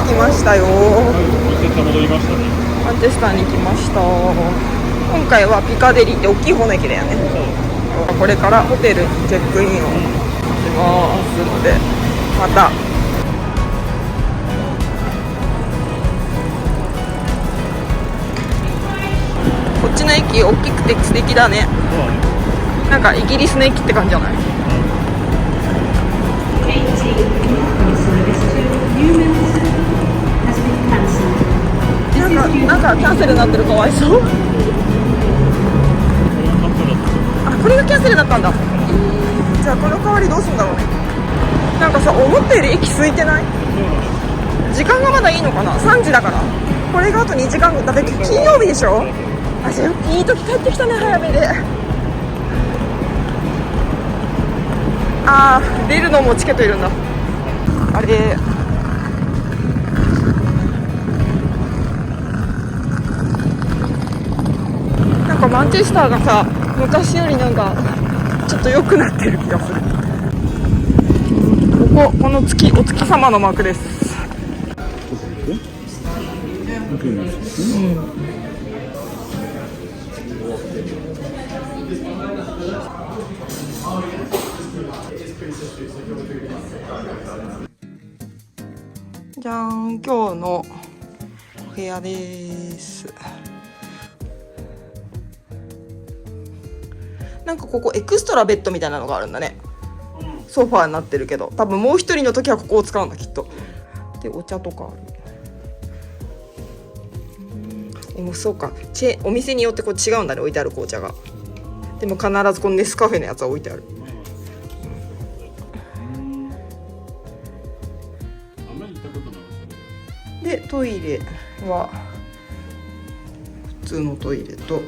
来ましたよ。戻りましたね。マンチェスターに来ました。今回はピカデリーって大きい方の駅だよね。これからホテルにチェックインをしますので、またこっちの駅大きくて素敵だね。なんかイギリスの駅って感じじゃない？なんかキャンセルになってる、かわいそう。あ、これがキャンセルだったんだ。じゃあこの代わりどうするんだろうね。なんかさ、思ったより駅空いてない？時間がまだいいのかな。3時だからこれがあと2時間だって金曜日でしょ。あ、じゃあいい時帰ってきたね、早めで。あー、出るのもチケットいるんだ。あれなんかマンチェスターがさ、昔よりなんかちょっと良くなってる気がする。この月、お月様のマークです。じゃん、今日の部屋です。なんかここエクストラベッドみたいなのがあるんだね。ソファーになってるけど、多分もう一人の時はここを使うんだきっと。でお茶とかある。もうそうか、お店によってこう違うんだね、置いてある紅茶が。でも必ずこのネスカフェのやつは置いてある。でトイレは普通のトイレと、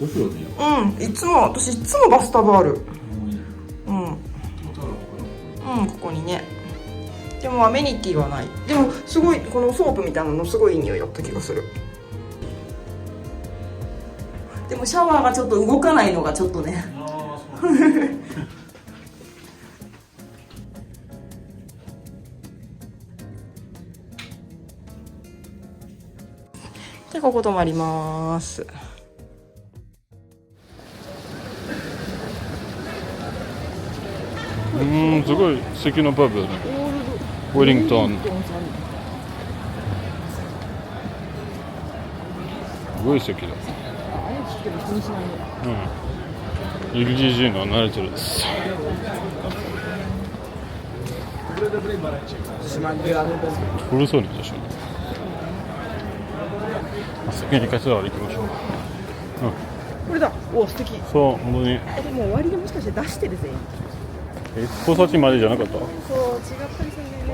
お風呂でいいよ。私いつもバスタブある。ここにね。でもアメニティはない。でもすごいこのソープみたいなのすごいいい匂いだった気がする。でもシャワーがちょっと動かないのがちょっとね。でここ泊まります。すごい素敵なパブだね。ウェリングトン。すごい素敵だ。LGG の慣れてるです。古そうに確かに。先にカツラ行きましょう。これだ。お素敵。そう本当に。でも終わりでもしかして出してるぜ。交差地までじゃなかった？そう違ったりするんだよね。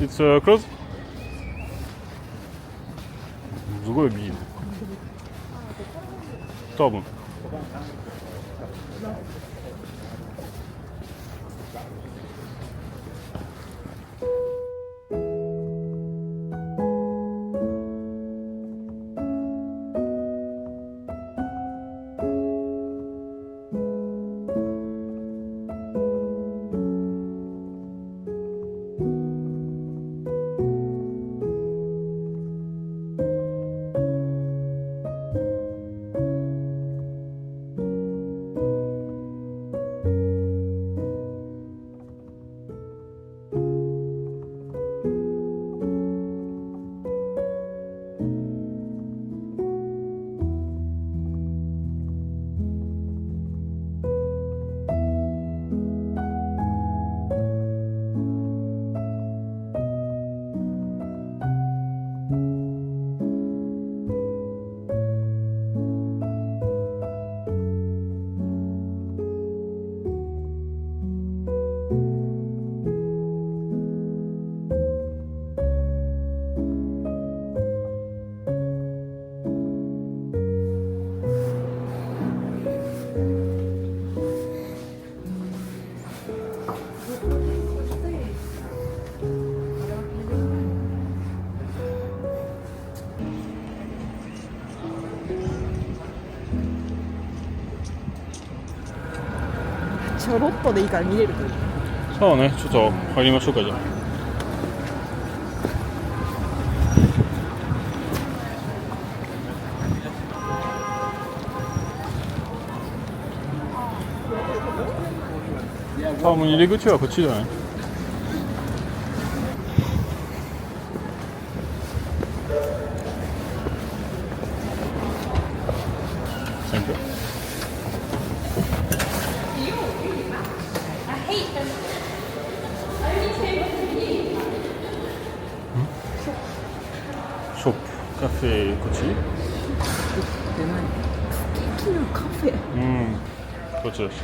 It's close? すごいビール。多分。ちょろっとでいいから見れるといい。そうね、ちょっと入りましょうかじゃあ。もう入り口はこっちだね。ショップ、カフェ、こっち？素敵なカフェ。こっちです。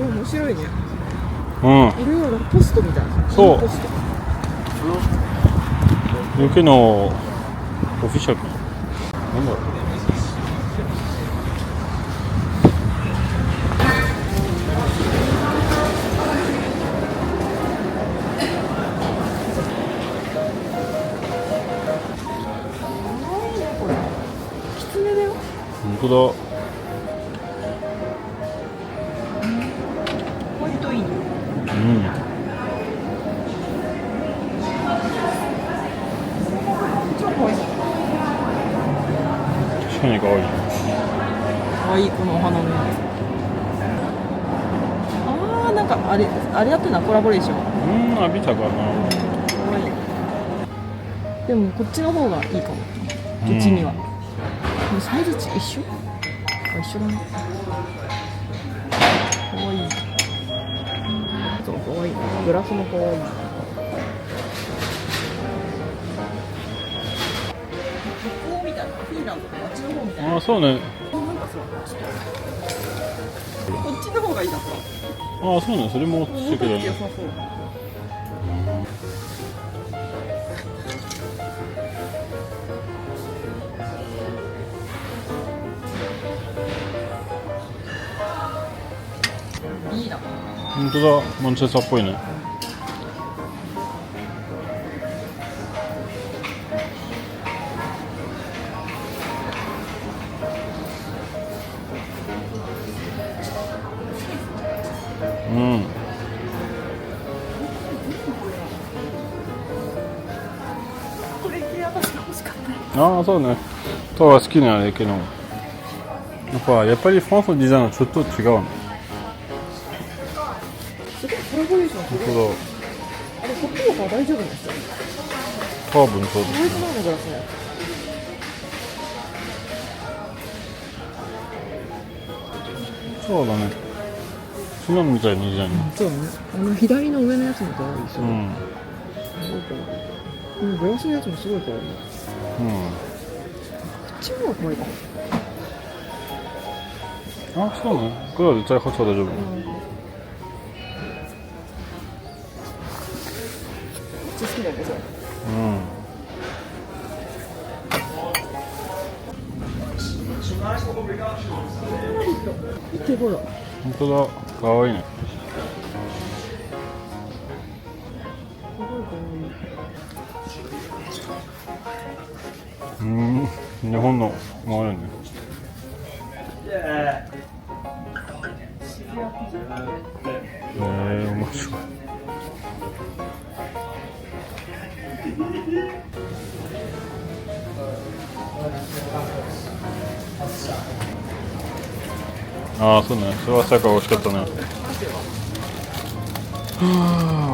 ごい面白いね。うん。いろいろポストみたいな。そうポスト。 UK のオフィシャルかな。なんだろう。キツネだよ。本当だ。ホワイトイン。うん。超可愛い。確かに可愛い。可愛いこのお花のやつ。あーなんかあれやってんなコラボレーション。うん、見たかな。可愛い。でもこっちの方がいいかも。うちには。でもサイズ一緒？あ一緒だね。可愛い。そう可愛い。グラスも可愛い。北欧みたいなフィンランドの街の方みたいな。あ、そうね。なんかさ、こっちの方がいいだった。あ、そうね。それも素敵だね。良さそう。いいな。本当だ。マンチェスターっぽいね。うん。これ系私が欲しかった。ああ、そうね。とは好きなんだけど。やっぱりフランスのデザインはちょっと違うね。すごいコラボレーションする。本あれホットウォーカー大丈夫なんですよ。当だ。多分そうですホワイトマーのグラスね。そうだね。そんなのみたいなデザイン。そうね。左の上のやつも可愛いし。うん。すごい可愛い。グラスのやつもすごい可愛い。こうん。っちの方が可愛いかも。あ、そうね。これは絶対買ったら大丈夫。こっち好きだよね、それ。うん。見てほら。本当だ。かわいいね。すごい可愛い。うん。日本のもあるね。面白い。ああ、そうね。それはさか美味しかったね。は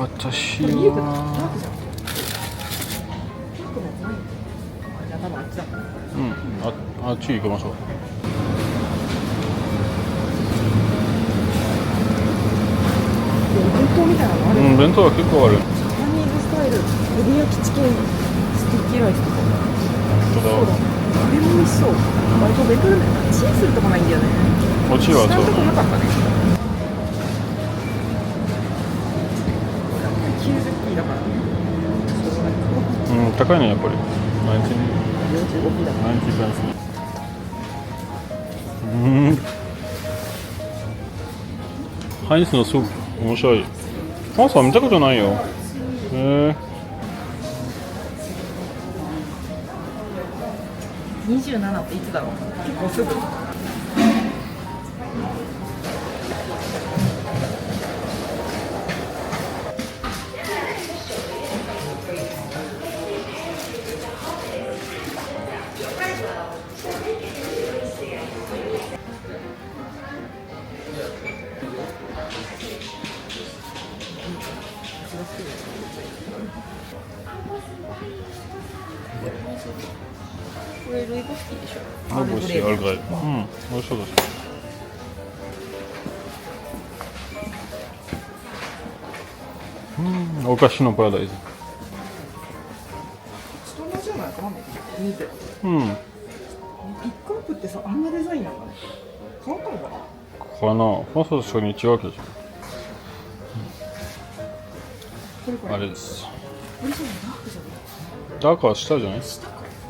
あ、私は。じゃあ多分あっちだ。うん、あっち行きましょう。弁当みたいなのある。うん、弁当は結構ある。ジャパニーズスタイル、エビ焼きチキン、スティッキーライスとか。本当だ。あれも美味しそう。あれと弁当でチンするとこないんだよね。こっちはそう。下のとこなかったね。90ピーだからね。うん、高いね、やっぱり。45ピーだから。 90ペンス。うん。ハインスのスープ、面白い。フランスは見たことないよ。へえ。 27っていつだろう。結構すぐ。これルイボスティーでしょ。あ、美味しい、あるぐらい。うん、美味しそうだし。うん、お菓子のパラダイス。同じじゃないかな、見て。うん。ピックアップってさ、あんなデザインなんだね。変わったのかな。かな、フランスは確かに違うけど。あれです。ダークは下じゃない？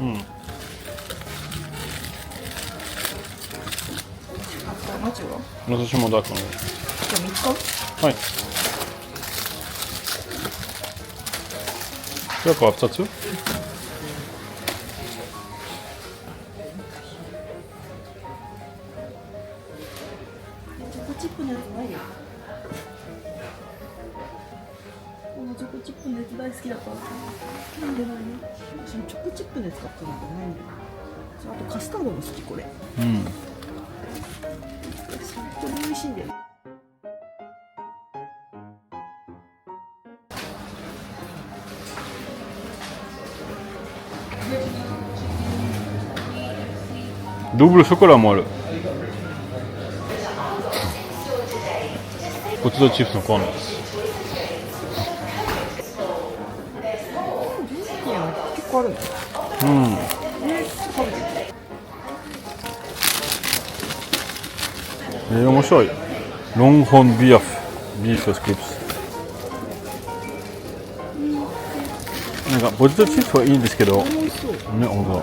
うん。マジは？私もダークの。じゃあ3日？はい。ダークは2つ？チョコチップのやつないよ。このチョコチップのやつ大好きだった。なんでないの？私もチョコチップのやつ買ったのがないんだよ。あとカスタードも好きこれ。うん。本当に美味しいんだよ。ドブルショコラもある。ポテトチップスのコーナーです。結構あるね。うん。面白い。ロンホンビーフスクリプス。なんかポテトチップスはいいんですけど、ね、本当だ。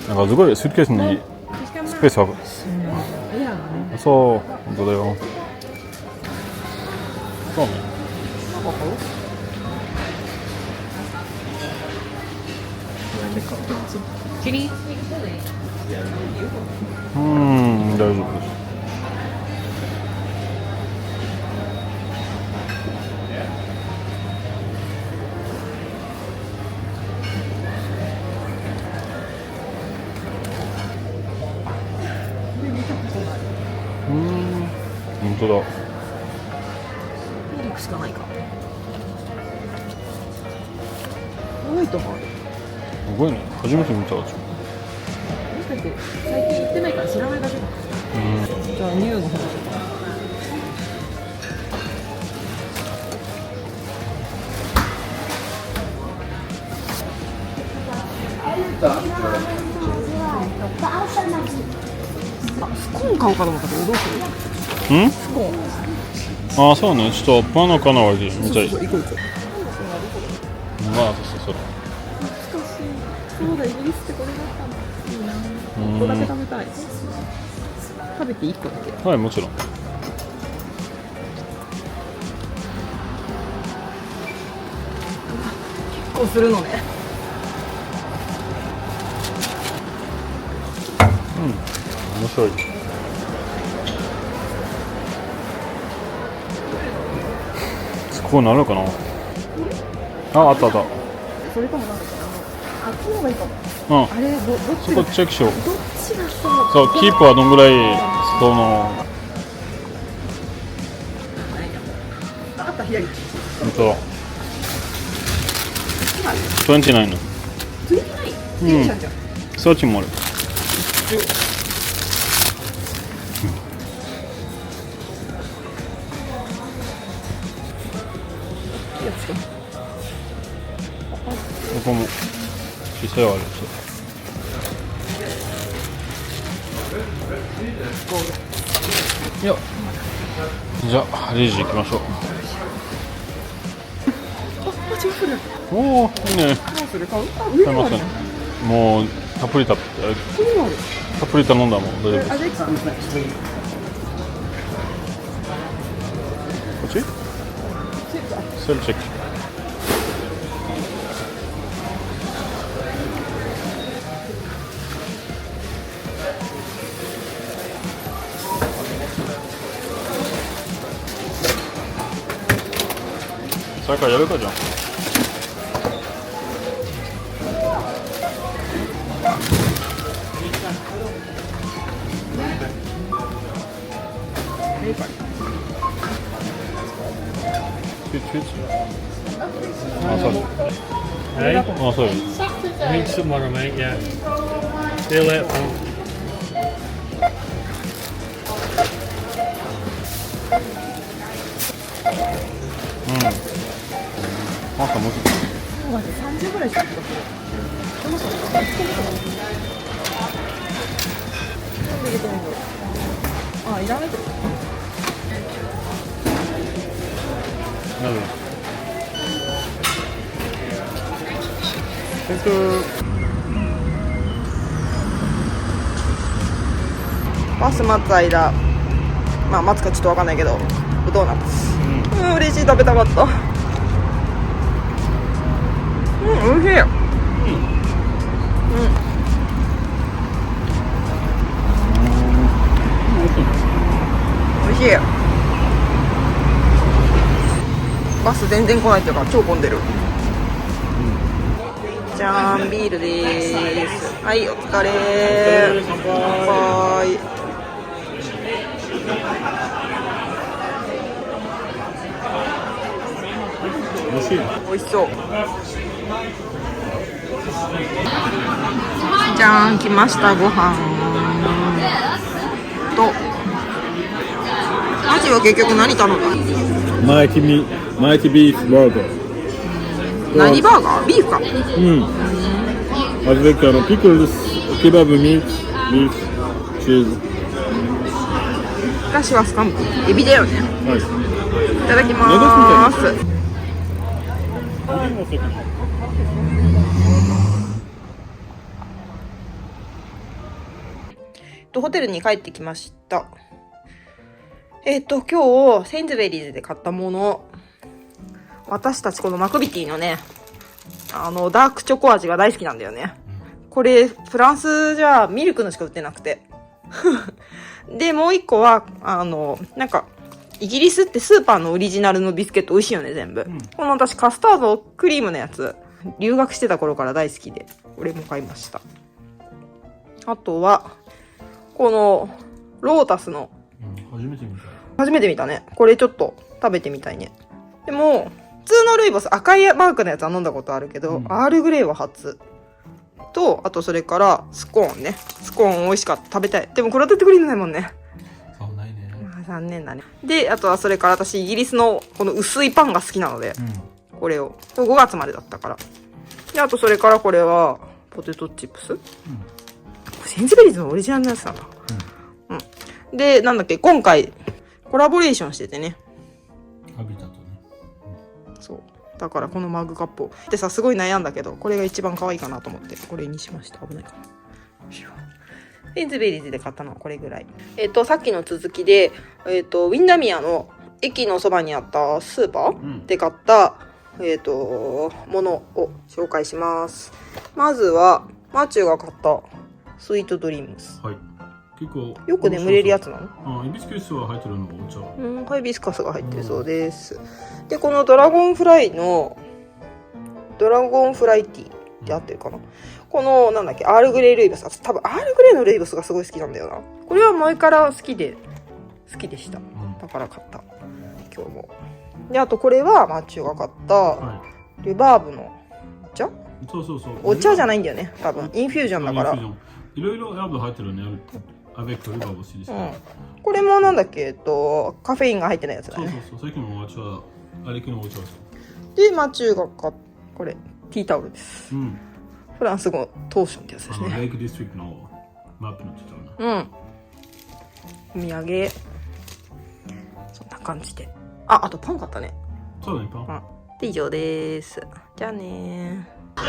なんかすごいスーツケースにスペースある。そう、本当だよ。そうね。大丈夫です。本当だ。ミルクしかないか。ホワイトもある。すごいね。初めて見た。もしかして最近行ってないから知らないだけだ。じゃあニューの方で。スコーン買おうかと思ったけどどうする？スコーン。ああ、そうね。ちょっとパンのカナワで見たい。行こう行こう。まあ、そう。そうだ、イギリスってこれだったんだ。いいな。1個だけ食べたい。食べて1個だけ。はい、もちろん。結構するのね。面白い。こうなるかな。あった。それともなんだっけな。あっちの方がいいかも。あれどっちそこチェックしよう。どっちがそう、キープはどんぐらいその。あった左。本当だ。29の。いいじゃんじゃん。そっちもある。ここも小さいはある。じゃあレジ行きましょう。おお、いいね。買いますね。もうたっぷり頼んだもん大丈夫です。こっち？セルチェック。それからやるかじゃん。Hey? Oh, sorry. Meet tomorrow, mate, yeah. See you later, pal. Enfin, moi, 30ぐらいしかあ、いらないけど。なるほど。バス待つ間、まあ待つかちょっとわかんないけどドーナツ、嬉しい、食べたかった。美味しい。美味しい。バス全然来ないっていうか超混んでる。じゃーん、ビールでーす。はい、お疲れー。乾杯。美味しい。美味しそう。じゃーん、来ました、ご飯と。マジは結局何頼んだ？マイティビーフバーガー。何バーガー？ビーフか。avec pickles, kebab meat, beef, cheese. 私はスカンプ。エビだよね。はい。いただきまーす。ホテルに帰ってきました。今日セインズベリーズで買ったもの、私たちこのマクビティのね、ダークチョコ味が大好きなんだよね。これフランスじゃミルクのしか売ってなくてでもう一個はなんかイギリスってスーパーのオリジナルのビスケット美味しいよね、全部。この私カスタードクリームのやつ留学してた頃から大好きで、これも買いました。あとはこのロータスの、初めて見たね。これちょっと食べてみたいね。でも普通のルイボス赤いマークのやつは飲んだことあるけど、アールグレイは初と、あとそれからスコーンね。スコーン美味しかった、食べたい。でもこれは出てくれないもんね。そうないね。残念だね。で、あとはそれから私イギリスのこの薄いパンが好きなので、これを5月までだったから。で、あとそれからこれはポテトチップス、セインズベリーズのオリジナルのやつなんだ。で、なんだっけ、今回コラボレーションしててね。ハビタとね。そう。だからこのマグカップをでさ、すごい悩んだけど、これが一番可愛いかなと思ってこれにしました。危ないかな。セインズベリーズで買ったのはこれぐらい。さっきの続きで、ウィンダミアの駅のそばにあったスーパーで買った、ものを紹介します。まずはマチューが買ったスイートドリームス。はい。結構よく眠れるやつなの？ヒビスカスは入ってるのお茶。ハイビスカスが入ってるそうです。で、このドラゴンフライティーって合ってるかな？このなんだっけ、アールグレイルイボス、多分アールグレイのルイボスがすごい好きなんだよな。これは前から好きでした。だから買った。今日も。で、あとこれはマッチュが買ったルバーブのお茶？そう。お茶じゃないんだよね。多分インフュージョンだから。いろいろハーブ入ってるね。avecルバーブシですね。これもなんだっけ、カフェインが入ってないやつだね。そう。さっきのお茶、あれのお茶。で、マチューが買った、これティータオルです。フランス語トーションってやつですね。レイクディストリクトのマップのティータオル。お土産。そんな感じで。あとパン買ったね。そうだね、パン。で、以上です。じゃあねー。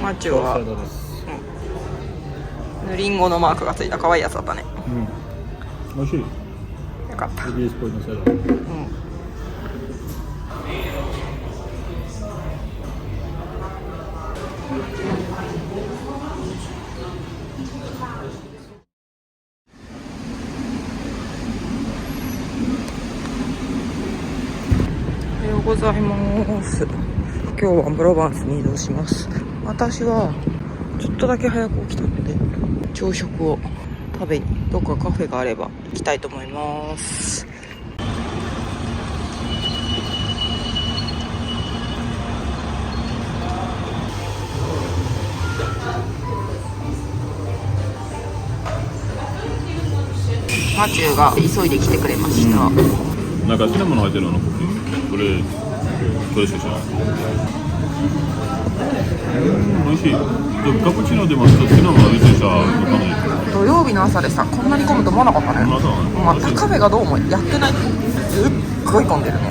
マチューはリンゴのマークがついた可愛いやつだったね。美味しい。よかった。イギリスっぽいのサラダ。おはようございます。今日はプロバンスに移動します。私はちょっとだけ早く起きたので、朝食を食べにどっかカフェがあれば行きたいと思います。マチューが急いで来てくれました。なんか好きなもの入ってるの？これしかしない。美味しい。でもカプチーノでも好きなもの入れてさ、わかんない。土曜日の朝でさ、こんなに混むと思わなかったね。またカフェがどうもやってない。すっごい混んでるね。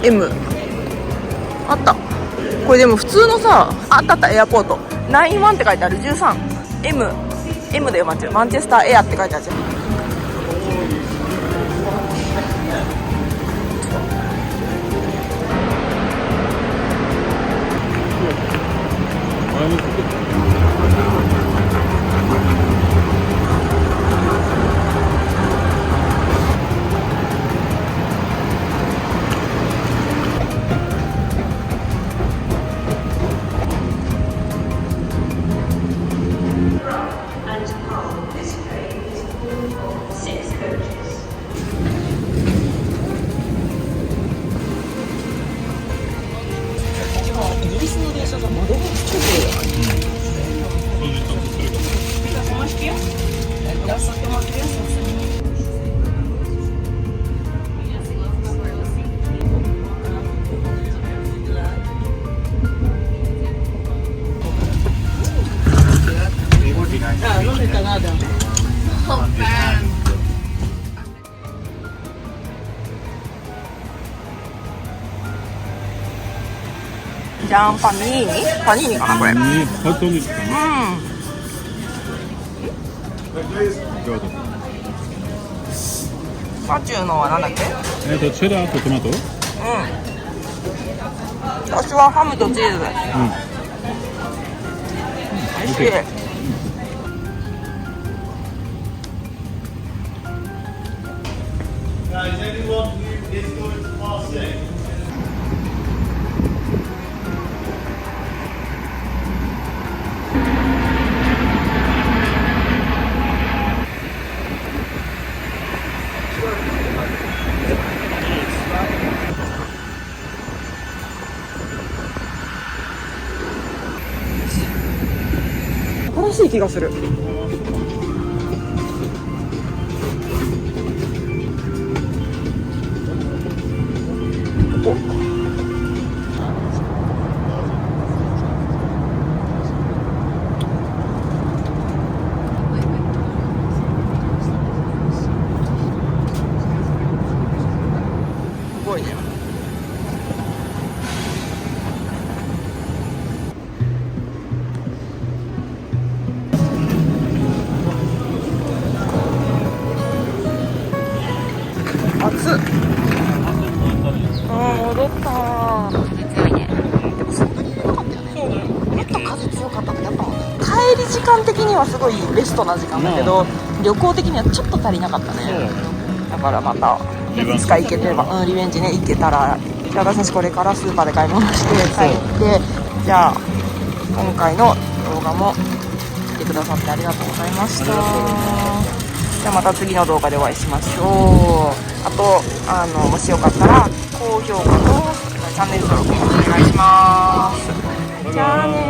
M あった。これでも普通のさ、あったあった、エアポート91って書いてある。 13M M でマンチェスターエアって書いてあるじゃん。イギリスの電車が窓が超じゃん、パニーニかなこれ。うん。パチューのはなんだっけ？チェダーとトマト。私はハムとチーズ。美味しい。新しい気がする。すごいね。暑っ。戻った。風強いね。でもそんなに良かったよね。もっと風強かったってやったもんね。帰り時間的にはすごいベストな時間だけど、旅行的にはちょっと足りなかったね。だからまたいつか行けてれば、リベンジね、行けたら。じゃあ私たちこれからスーパーで買い物して帰って、じゃあ今回の動画も見てくださってありがとうございました。じゃあまた次の動画でお会いしましょう。あともしよかったら高評価とチャンネル登録もお願いします。じゃあね。